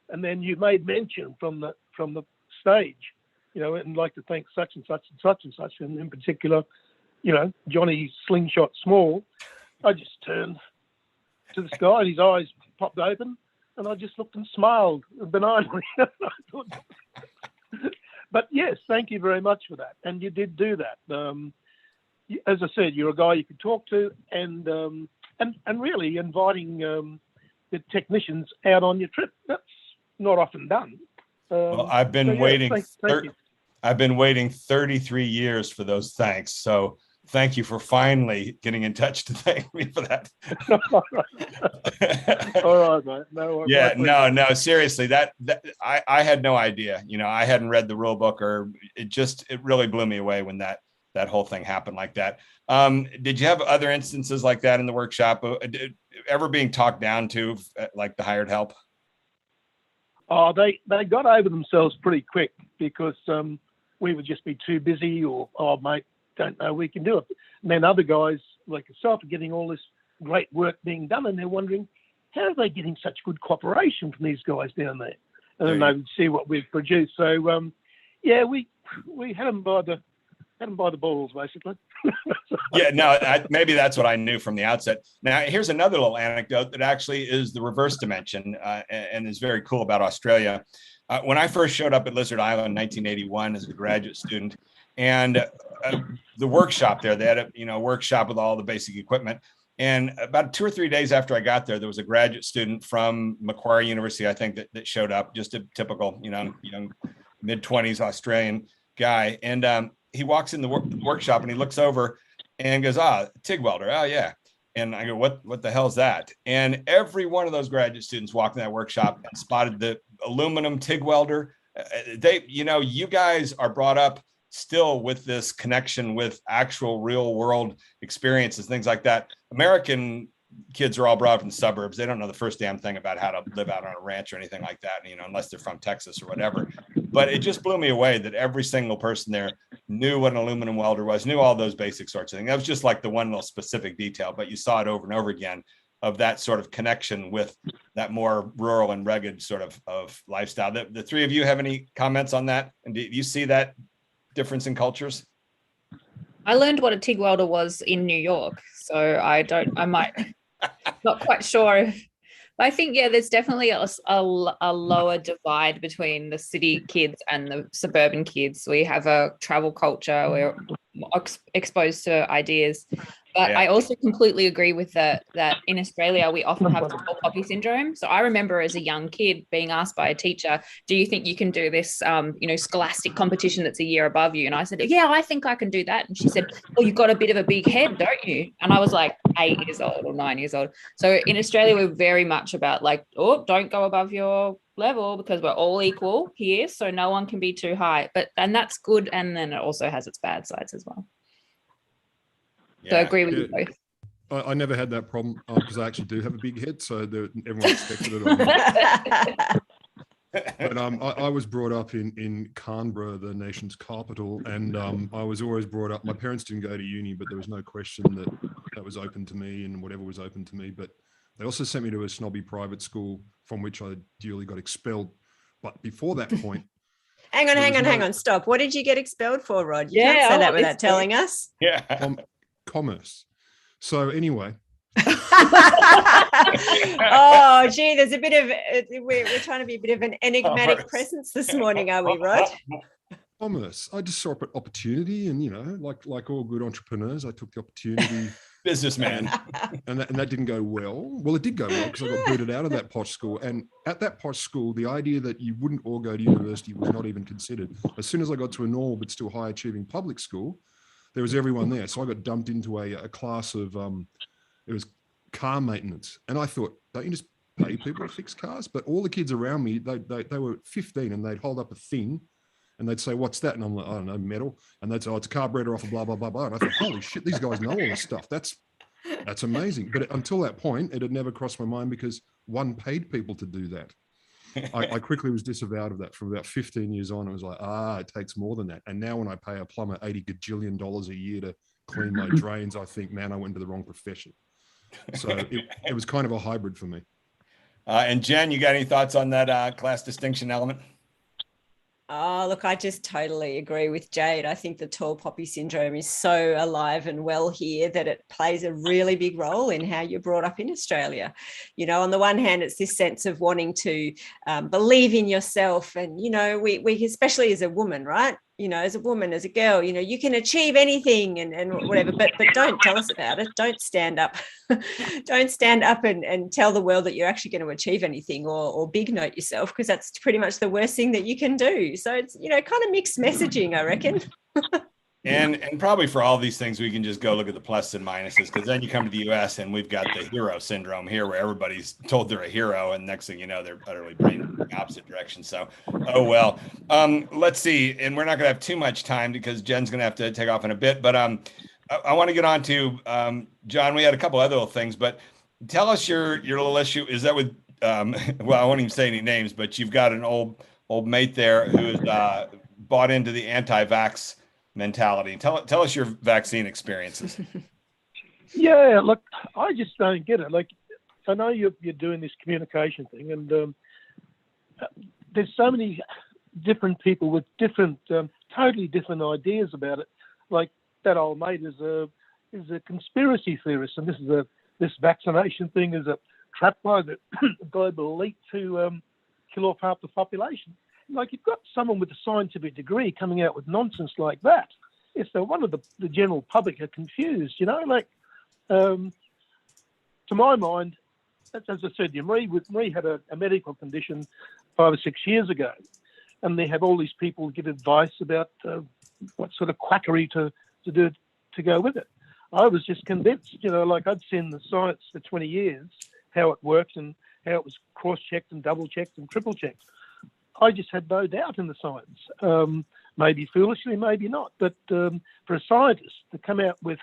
And then you made mention from the stage, and like to thank such and such and such and such, and in particular, Johnny Slingshot Small. I just turned to this guy and his eyes popped open and I just looked and smiled benignly. But yes, thank you very much for that. And you did do that. As I said, you're a guy you could talk to, and really inviting the technicians out on your trip. That's not often done. Well, I've been waiting. I've been waiting 33 years for those thanks. So thank you for finally getting in touch to thank me for that. All right, mate. No, yeah, no, seriously, that I had no idea. I hadn't read the rule book, or it really blew me away when that whole thing happened like that. Did you have other instances like that in the workshop? Ever being talked down to, like the hired help? Oh, they got over themselves pretty quick because we would just be too busy, or, "Oh, mate, don't know we can do it." And then other guys like yourself are getting all this great work being done, and they're wondering, how are they getting such good cooperation from these guys down there? And then they would see what we've produced. So, yeah, we had them by the balls, basically. Yeah, no, maybe that's what I knew from the outset. Now, here's another little anecdote that actually is the reverse dimension and is very cool about Australia. When I first showed up at Lizard Island in 1981 as a graduate student, and the workshop there, they had a workshop with all the basic equipment. And about 2 or 3 days after I got there was a graduate student from Macquarie University, I think, that showed up, just a typical, young mid-20s Australian guy. And he walks in the workshop and he looks over and goes, TIG welder. Oh, yeah. And I go, what the hell's that? And every one of those graduate students walked in that workshop and spotted the aluminum TIG welder. You guys are brought up still with this connection with actual real world experiences, things like that. American kids are all brought up in the suburbs. They don't know the first damn thing about how to live out on a ranch or anything like that, unless they're from Texas or whatever. But it just blew me away that every single person there knew what an aluminum welder was, knew all those basic sorts of things. That was just like the one little specific detail, but you saw it over and over again, of that sort of connection with that more rural and rugged sort of lifestyle. The three of you have any comments on that? And do you see that difference in cultures? I learned what a TIG welder was in New York, so I might not quite sure. But I think, yeah, there's definitely a lower divide between the city kids and the suburban kids. We have a travel culture. We're exposed to ideas. But I also completely agree with that in Australia, we often have tall poppy syndrome. So I remember as a young kid being asked by a teacher, "Do you think you can do this, scholastic competition that's a year above you?" And I said, "Yeah, I think I can do that." And she said, "Well, you've got a bit of a big head, don't you?" And I was like 8 years old or 9 years old. So in Australia, we're very much about like, "Oh, don't go above your level because we're all equal here. So no one can be too high." And that's good. And then it also has its bad sides as well. So I agree with you both. I never had that problem because I actually do have a big head, so everyone expected it of me. But I was brought up in Canberra, the nation's capital, and I was always brought up. My parents didn't go to uni, but there was no question that was open to me, and whatever was open to me. But They also sent me to a snobby private school from which I duly got expelled. But before that point, hang on, stop. What did you get expelled for, Rod? You Yeah, can't I say that want this without telling us. Yeah. commerce. So anyway, Oh, gee, there's a bit of we're trying to be a bit of an enigmatic presence this morning, are we, Rod? commerce. I just saw an opportunity, and like all good entrepreneurs, I took the opportunity. Businessman. And that didn't go well. Well, it did go well because I got booted out of that posh school. And at that posh school, the idea that you wouldn't all go to university was not even considered. As soon as I got to a normal but still high achieving public school, there was everyone there. So I got dumped into a class of it was car maintenance, and I thought, don't you just pay people to fix cars? But all the kids around me, they were 15, and they'd hold up a thing. And they'd say, what's that? And I'm like, I don't know, metal. And they'd say, oh, it's a carburetor off of blah, blah, blah, blah. And I thought, holy shit, these guys know all this stuff. That's amazing. But until that point, it had never crossed my mind because one paid people to do that. I quickly was disavowed of that. From about 15 years on, it was like, it takes more than that. And now when I pay a plumber $80 gajillion a year to clean my drains, I think, man, I went into the wrong profession. So it was kind of a hybrid for me. And Jen, you got any thoughts on that class distinction element? Oh, look, I just totally agree with Jade. I think the tall poppy syndrome is so alive and well here that it plays a really big role in how you're brought up in Australia. On the one hand, it's this sense of wanting to believe in yourself. And, we especially as a woman, right? As a woman, as a girl, you can achieve anything and whatever, but don't tell us about it. Don't stand up. Don't stand up and tell the world that you're actually going to achieve anything or big note yourself, because that's pretty much the worst thing that you can do. So it's, kind of mixed messaging, I reckon. And probably for all these things, we can just go look at the pluses and minuses, because then you come to the US and we've got the hero syndrome here where everybody's told they're a hero. And next thing you know, they're utterly brain in the opposite direction. So, oh, well, let's see. And we're not going to have too much time because Jen's going to have to take off in a bit. But I want to get on to, John, we had a couple other little things, but tell us your little issue. Is that with, well, I won't even say any names, but you've got an old mate there who's bought into the anti-vax mentality. Tell us your vaccine experiences. Yeah, look, I just don't get it. Like, I know you're doing this communication thing, and there's so many different people with different, totally different ideas about it. Like that old mate is a conspiracy theorist, and this vaccination thing is a trap by the global elite to kill off half the population. Like, you've got someone with a scientific degree coming out with nonsense like that. It's no wonder the general public are confused, Like, to my mind, as I said, Marie had a medical condition 5 or 6 years ago, and they have all these people give advice about what sort of quackery to do to go with it. I was just convinced, like I'd seen the science for 20 years, how it worked and how it was cross-checked and double-checked and triple-checked. I just had no doubt in the science, maybe foolishly, maybe not. But for a scientist to come out with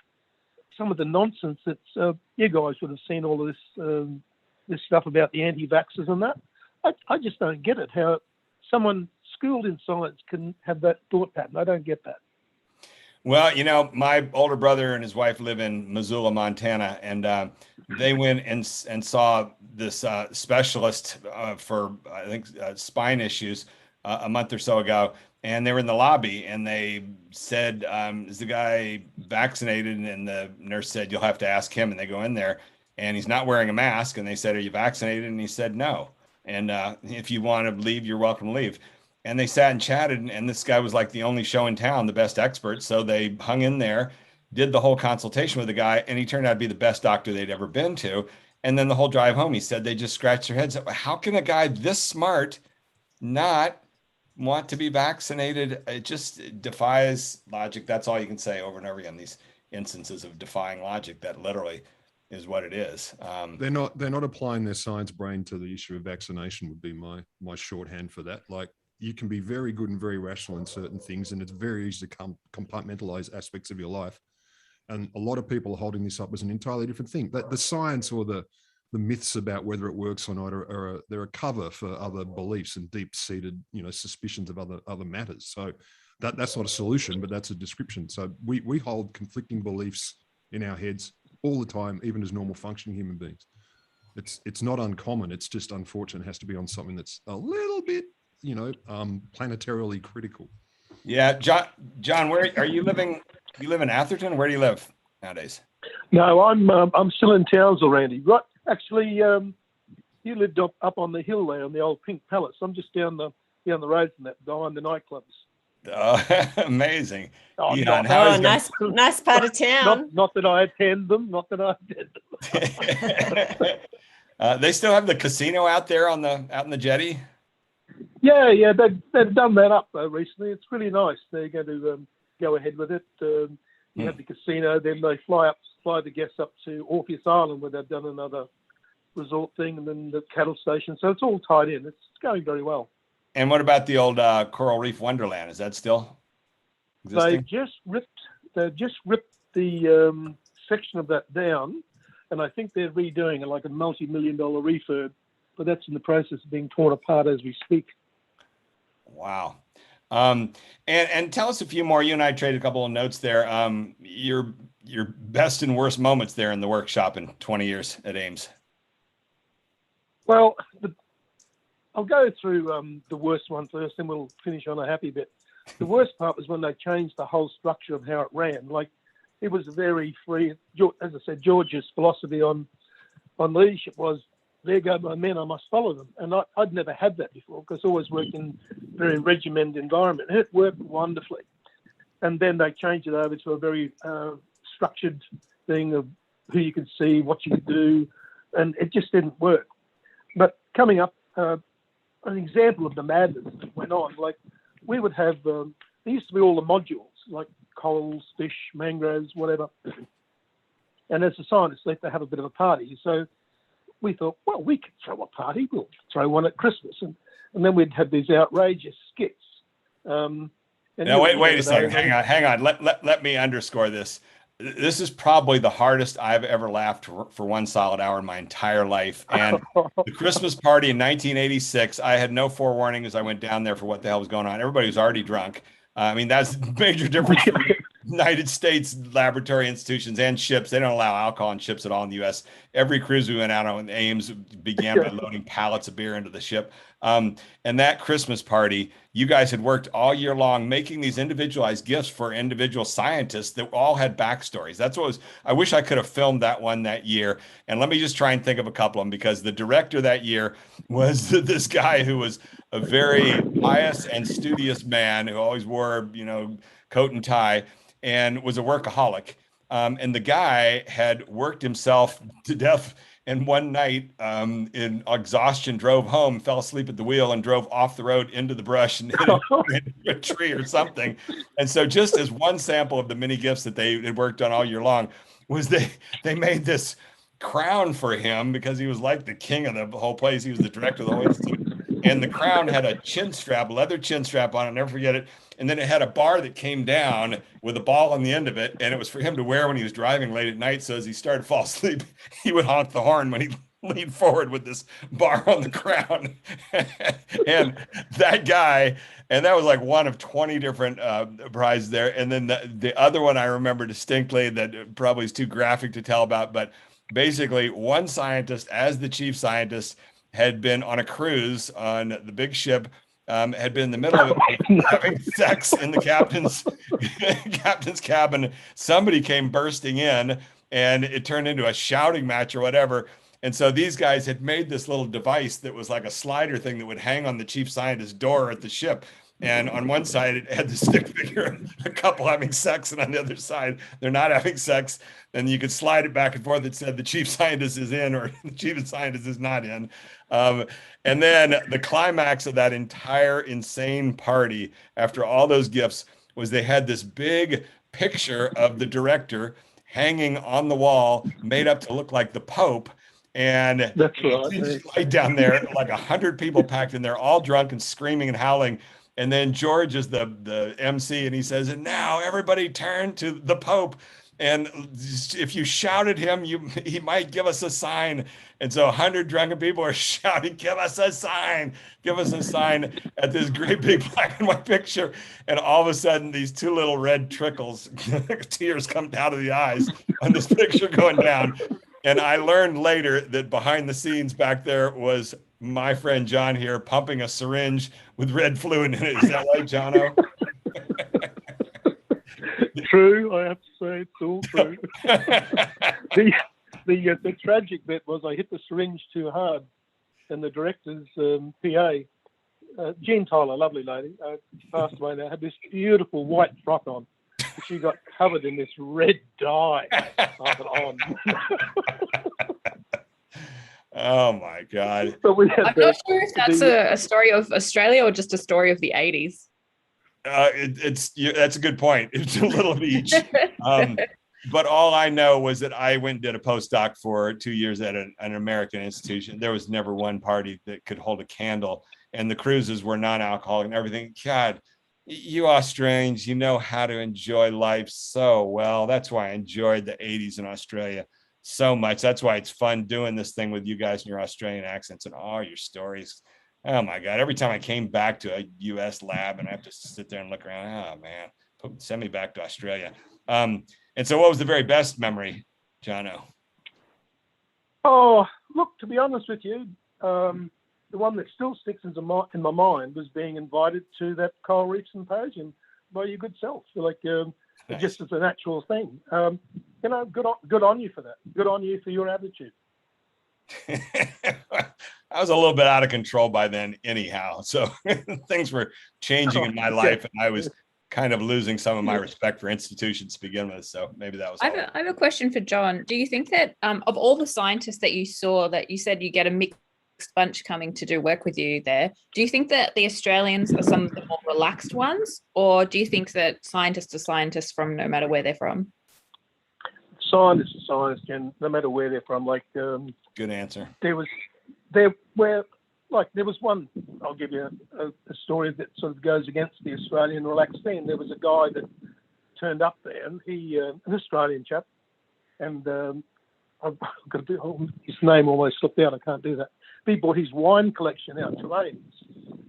some of the nonsense that's, you guys would have seen all of this stuff about the anti-vaxxers and that. I just don't get it, how someone schooled in science can have that thought pattern. I don't get that. Well, my older brother and his wife live in Missoula, Montana, and they went and saw this specialist for, I think, spine issues a month or so ago. And they were in the lobby and they said, is the guy vaccinated? And the nurse said, you'll have to ask him. And they go in there and he's not wearing a mask. And they said, are you vaccinated? And he said, no. And if you want to leave, you're welcome to leave. And they sat and chatted, and this guy was like the only show in town, the best expert. So they hung in there, did the whole consultation with the guy, and he turned out to be the best doctor they'd ever been to. And then the whole drive home, he said they just scratched their heads. How can a guy this smart not want to be vaccinated? It just defies logic. That's all you can say over and over again. These instances of defying logic, that literally is what it is. They're not applying their science brain to the issue of vaccination would be my shorthand for that. Like, you can be very good and very rational in certain things, and it's very easy to compartmentalize aspects of your life. And a lot of people are holding this up as an entirely different thing. That the science or the myths about whether it works or not they're a cover for other beliefs and deep-seated, suspicions of other matters. So that's not a solution, but that's a description. So we hold conflicting beliefs in our heads all the time, even as normal functioning human beings. it's not uncommon. It's just unfortunate. It has to be on something that's a little bit, planetarily critical. Yeah, John, where are you living? You live in Atherton? Where do you live nowadays? No, I'm still in Townsville, Randy. Right, actually, you lived up on the hill there, on the old Pink Palace. I'm just down the road from that, behind the nightclubs. Amazing. Oh, Yeah, nice part of town. Not that I attend them. They still have the casino out there out in the jetty. Yeah, they've done that up recently. It's really nice. They're going to go ahead with it. You have the casino, then they fly the guests up to Orpheus Island, where they've done another resort thing, and then the cattle station. So it's all tied in. It's going very well. And what about the old Coral Reef Wonderland? Is that still existing? They've just ripped the section of that down, and I think they're redoing it, like a multi-million-dollar refurb, but that's in the process of being torn apart as we speak. Wow. And tell us a few more. You and I traded a couple of notes there. Your best and worst moments there in the workshop in 20 years at Ames. Well, I'll go through the worst one first, and we'll finish on a happy bit. The worst part was when they changed the whole structure of how it ran. Like, it was very free. As I said, George's philosophy on leadership was, there go my men, I must follow them. And I'd never had that before, because I always worked in a very regimented environment. And it worked wonderfully. And then they changed it over to a very structured thing of who you could see, what you could do, and it just didn't work. But coming up, an example of the madness that went on, like, we would have, there used to be all the modules, like corals, fish, mangroves, whatever. And as a scientist, they have a bit of a party. So we thought, well, we could throw a party. We'll throw one at Christmas. And then we'd have these outrageous skits. Now, wait a second. Hang on. Let me underscore this. This is probably the hardest I've ever laughed for 1 solid hour in my entire life. And the Christmas party in 1986, I had no forewarning as I went down there for what the hell was going on. Everybody was already drunk. I mean, that's a major difference from United States laboratory institutions and ships. They don't allow alcohol on ships at all in the U.S. Every cruise we went out on, Ames began by loading pallets of beer into the ship. And that Christmas party, you guys had worked all year long making these individualized gifts for individual scientists that all had backstories. That's what I wish I could have filmed that one that year. And let me just try and think of a couple of them, because the director that year was this guy who was a very pious and studious man who always wore, coat and tie, and was a workaholic. And the guy had worked himself to death, and one night in exhaustion drove home, fell asleep at the wheel, and drove off the road into the brush and hit into a tree or something. And so, just as one sample of the many gifts that they had worked on all year long, was they made this crown for him, because he was like the king of the whole place. He was the director of the whole institute. And the crown had a leather chin strap on it, I'll never forget it. And then it had a bar that came down with a ball on the end of it. And it was for him to wear when he was driving late at night. So as he started to fall asleep, he would honk the horn when he leaned forward with this bar on the crown. And that guy, and that was like one of 20 different prizes there. And then the other one I remember distinctly, that probably is too graphic to tell about, but basically one scientist, as the chief scientist, had been on a cruise on the big ship, had been in the middle of it, having sex in the captain's cabin. Somebody came bursting in, and it turned into a shouting match or whatever. And so these guys had made this little device that was like a slider thing that would hang on the chief scientist's door at the ship. And on one side, it had the stick figure, a couple having sex, and on the other side, they're not having sex. And you could slide it back and forth. It said the chief scientist is in, or the chief scientist is not in. And then the climax of that entire insane party, after all those gifts, was they had this big picture of the director hanging on the wall, made up to look like the Pope. And that's right down there, like 100 people packed in there, all drunk and screaming and howling. And then George is the MC, and he says, and now everybody turn to the Pope. And if you shouted him, he might give us a sign. And so 100 drunken people are shouting, give us a sign at this great big black and white picture. And all of a sudden, these two little red trickles, tears come out of the eyes on this picture going down. And I learned later that behind the scenes back there was my friend John here pumping a syringe with red fluid in it. Is that right, Jono? True, I have to say it's all true. The tragic bit was I hit the syringe too hard, and the director's PA, Jean Tyler, lovely lady, passed away now, had this beautiful white frock on. She got covered in this red dye. I thought, oh, no. Oh my God. But we had I'm not sure if that's a story of Australia or just a story of the 80s. That's a good point. It's a little of each. But all I know was that I went and did a postdoc for 2 years at an American institution. There was never one party that could hold a candle, and the cruises were non-alcoholic and everything. God, you Australians, you know how to enjoy life so well. That's why I enjoyed the 80s in Australia so much. That's why it's fun doing this thing with you guys and your Australian accents and all your stories. Oh my God. Every time I came back to a US lab and I have to sit there and look around, oh man, send me back to Australia. And so what was the very best memory, Jono? Oh, look, to be honest with you, the one that still sticks in my mind was being invited to that Coral Reef Symposium by your good self. Like, Nice. Just as a natural thing. You know, good on you for that. Good on you for your attitude. I was a little bit out of control by then anyhow. So things were changing in my life and I was kind of losing some of my respect for institutions to begin with. So maybe that was. I have a question for John. Do you think that of all the scientists that you saw, that you said you get a mixed bunch coming to do work with you there, do you think that the Australians are some of the more relaxed ones, or do you think that scientists are scientists from no matter where they're from? Scientists are scientists, and no matter where they're from. Like, good answer. There was one. I'll give you a story that sort of goes against the Australian relaxed thing. There was a guy that turned up there, and he, an Australian chap, and I've got to do, his name almost slipped out. I can't do that. He brought his wine collection out to Rains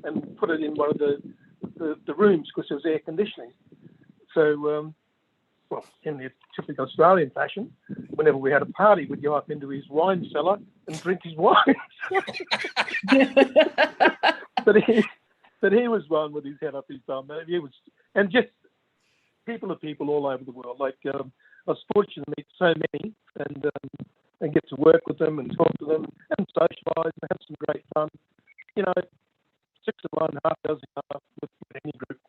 and put it in one of the rooms because there was air conditioning. So, well, in the typical Australian fashion, whenever we had a party, we'd go up into his wine cellar and drink his wine. but he was one with his head up his bum. He was, and just people are people all over the world. Like, I was fortunate to meet so many and get to work with them and talk to them and socialise and have some great fun. You know, 6 of one, half dozen with any group.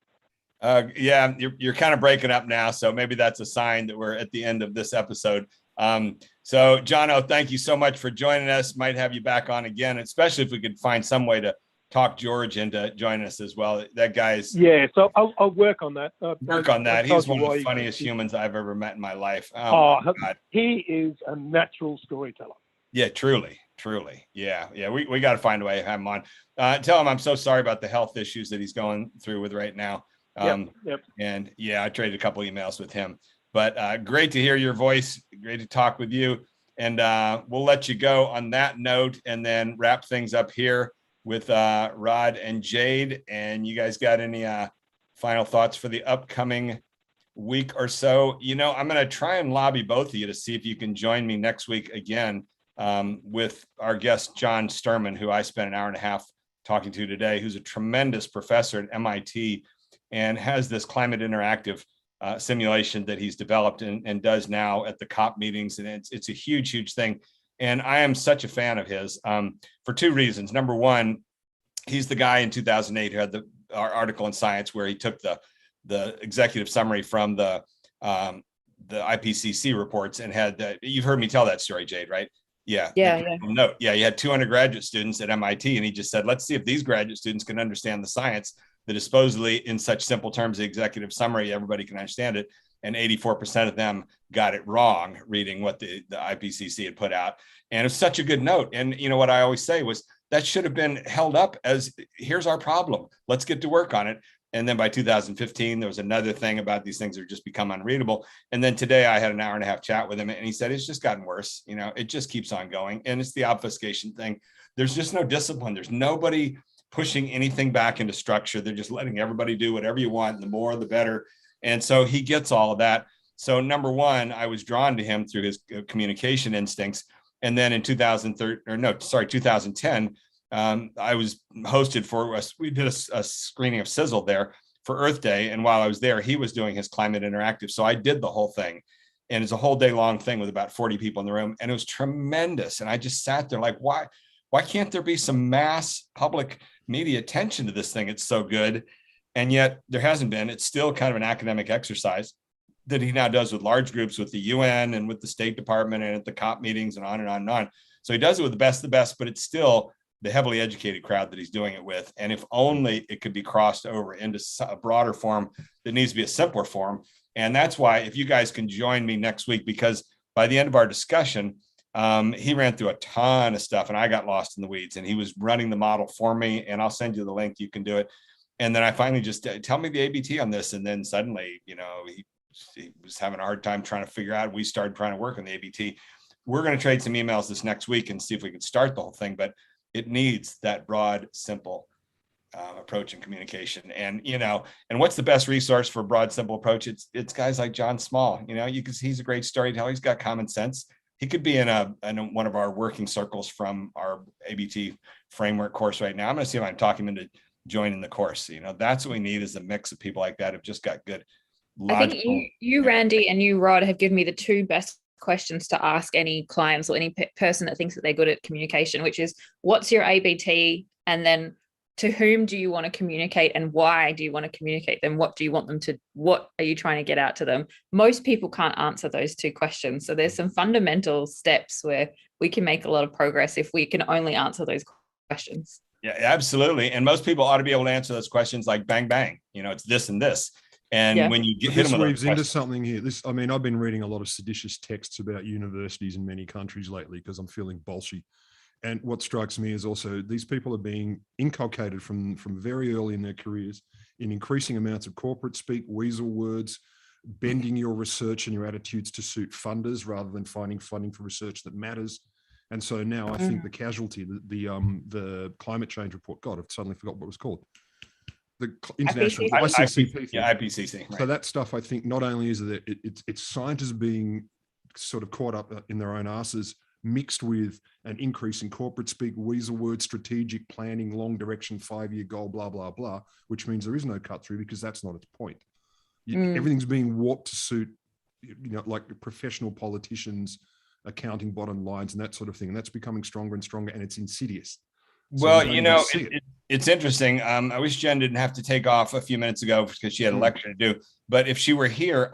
Yeah, you're kind of breaking up now, so maybe that's a sign that we're at the end of this episode. So, Jono, thank you so much for joining us. Might have you back on again, especially if we could find some way to talk George into joining us as well. That guy's so I'll work on that. Work on that. He's one of the funniest humans I've ever met in my life. He is a natural storyteller. Yeah, truly. Yeah. We got to find a way to have him on. Tell him I'm so sorry about the health issues that he's going through with right now. Yep. And yeah, I traded a couple emails with him, but great to hear your voice. Great to talk with you. And we'll let you go on that note and then wrap things up here with Rod and Jade. And you guys got any final thoughts for the upcoming week or so? You know, I'm going to try and lobby both of you to see if you can join me next week again with our guest, John Sturman, who I spent an hour and a half talking to today, who's a tremendous professor at MIT and has this climate interactive simulation that he's developed and does now at the COP meetings. And it's a huge thing. And I am such a fan of his for 2 reasons. Number one, he's the guy in 2008 who had our article in Science where he took the executive summary from the IPCC reports and had you've heard me tell that story, Jade, right? Yeah. No. Yeah. He had 200 graduate students at MIT and he just said, let's see if these graduate students can understand the science that is supposedly in such simple terms, the executive summary, everybody can understand it. And 84% of them got it wrong reading what the IPCC had put out. And it's such a good note. And you know, what I always say was that should have been held up as here's our problem. Let's get to work on it. And then by 2015, there was another thing about these things that just become unreadable. And then today I had an hour and a half chat with him and he said, it's just gotten worse. You know, it just keeps on going. And it's the obfuscation thing. There's just no discipline. There's nobody pushing anything back into structure. They're just letting everybody do whatever you want. The more, the better. And so he gets all of that. So number one, I was drawn to him through his communication instincts. And then in 2010, I was hosted for us. We did a screening of Sizzle there for Earth Day. And while I was there, he was doing his Climate Interactive. So I did the whole thing. And it's a whole day long thing with about 40 people in the room. And it was tremendous. And I just sat there like, why can't there be some mass public media attention to this thing? It's so good. And yet there hasn't been. It's still kind of an academic exercise that he now does with large groups with the UN and with the State Department and at the COP meetings and on and on and on. So he does it with the best of the best, but it's still the heavily educated crowd that he's doing it with. And if only it could be crossed over into a broader form that needs to be a simpler form. And that's why if you guys can join me next week, because by the end of our discussion, he ran through a ton of stuff and I got lost in the weeds, and he was running the model for me, and I'll send you the link. You can do it. And then I finally just tell me the ABT on this. And then suddenly, he was having a hard time trying to figure out. We started trying to work on the ABT. We're going to trade some emails this next week and see if we can start the whole thing, but it needs that broad, simple approach and communication. And, and what's the best resource for a broad, simple approach? It's guys like John Small. You can see he's a great storyteller. He's got common sense. He could be in one of our working circles from our ABT framework course right now. I'm going to see if I can talk him into joining the course. That's what we need, is a mix of people like that who've just got good logical. I think you, Randy, and you, Rod, have given me the two best questions to ask any clients or any person that thinks that they're good at communication, which is, what's your ABT? And then, to whom do you want to communicate, and why do you want to communicate them? What do you want them to, what are you trying to get out to them? Most people can't answer those two questions. So there's some fundamental steps where we can make a lot of progress if we can only answer those questions. Yeah, absolutely. And most people ought to be able to answer those questions like bang, bang, it's this and this. And when you get hit them with weaves into something here. I've been reading a lot of seditious texts about universities in many countries lately because I'm feeling bolshy. And what strikes me is also these people are being inculcated from very early in their careers in increasing amounts of corporate speak, weasel words, bending your research and your attitudes to suit funders rather than finding funding for research that matters. And so now I think the casualty, the climate change report, God, I've suddenly forgot what it was called. The international IPCC. Yeah, IPCC. Right. So that stuff, I think, not only is it it's scientists being sort of caught up in their own asses, mixed with an increase in corporate speak, weasel word, strategic planning, long direction, 5-year goal, blah, blah, blah, which means there is no cut through because that's not its point. Everything's being warped to suit, like professional politicians, accounting bottom lines and that sort of thing. And that's becoming stronger and stronger, and it's insidious. Well, it's interesting. I wish Jen didn't have to take off a few minutes ago because she had a lecture to do. But if she were here,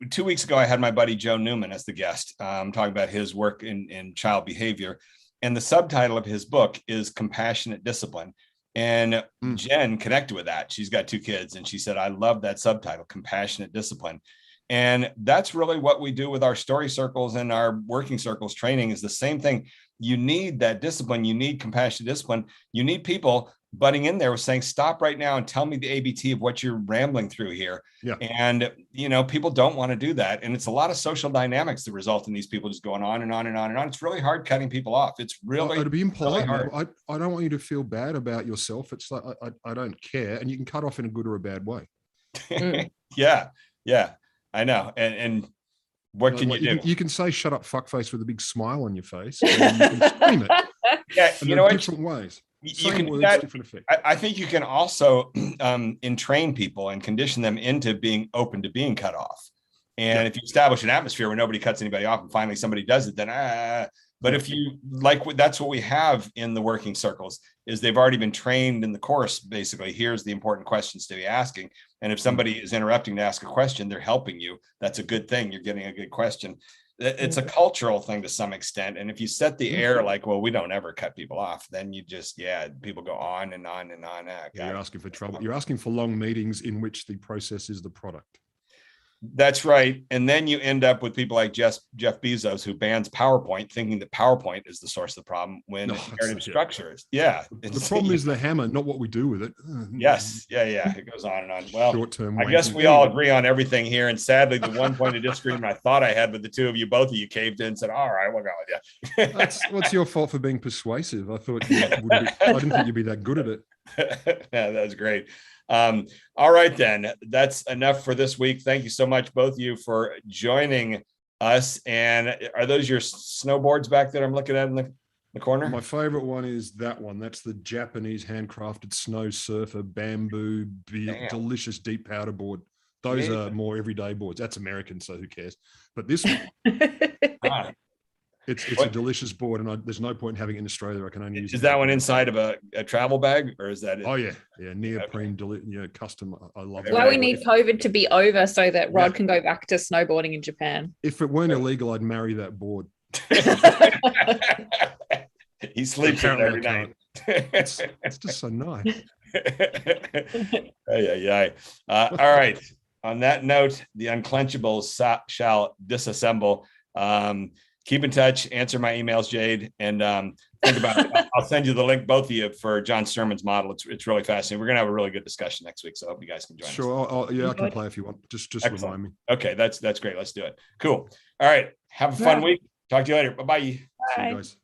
2 weeks ago, I had my buddy Joe Newman as the guest, talking about his work in child behavior. And the subtitle of his book is Compassionate Discipline. And Jen connected with that. She's got 2 kids. And she said, I love that subtitle, Compassionate Discipline. And that's really what we do with our story circles and our working circles training, is the same thing. You need that discipline. You need compassionate discipline. You need people butting in there with saying, stop right now and tell me the ABT of what you're rambling through here. Yeah. And, people don't want to do that. And it's a lot of social dynamics that result in these people just going on and on and on and on. It's really hard cutting people off. It's really, to be impolite, really hard. I don't want you to feel bad about yourself. It's like, I don't care. And you can cut off in a good or a bad way. Yeah. I know. And what can you do? You can say "shut up, fuckface" with a big smile on your face. And you can scream it. Yeah, you know, different ways. You can do that. Different effect. I think you can also entrain people and condition them into being open to being cut off. And if you establish an atmosphere where nobody cuts anybody off, and finally somebody does it, then But if you that's what we have in the working circles, is they've already been trained in the course. Basically, here's the important questions to be asking. And if somebody is interrupting to ask a question, they're helping you. That's a good thing. You're getting a good question. It's a cultural thing to some extent. And if you set the air like, well, we don't ever cut people off, then you just, people go on and on and on. You're asking for trouble. You're asking for long meetings in which the process is the product. That's right. And then you end up with people like Jeff Bezos, who bans PowerPoint, thinking that PowerPoint is the source of the problem when narrative structure is. Yeah. The problem is the hammer, not what we do with it. Yes. Yeah. It goes on and on. Well, short-term I guess we all agree on everything here. And sadly, the one point of disagreement I thought I had with the two of you, both of you caved in and said, all right, we'll go with you. What's your fault for being persuasive? I thought I didn't think you'd be that good at it. Yeah, that was great. All right, then. That's enough for this week. Thank you so much, both of you, for joining us. And are those your snowboards back that I'm looking at in the corner? My favorite one is that one. That's the Japanese handcrafted snow surfer bamboo, delicious deep powder board. Those are more everyday boards. That's American, so who cares? But this one, it's a delicious board, and there's no point in having it in Australia. I can only use. Is that one inside of a travel bag, or is that it? Oh yeah, neoprene, custom. I love it. Well, we need COVID to be over so that Rod can go back to snowboarding in Japan. If it weren't illegal, I'd marry that board. He sleeps in it every night. It's just so nice. Yeah. All right. On that note, the unclenchables shall disassemble. Keep in touch. Answer my emails, Jade, and think about it. I'll send you the link, both of you, for John Sturman's model. It's really fascinating. We're gonna have a really good discussion next week, so I hope you guys can join us. Sure. I can play if you want. Just remind me. Okay, that's great. Let's do it. Cool. All right. Have a fun week. Talk to you later. Bye-bye. See you guys.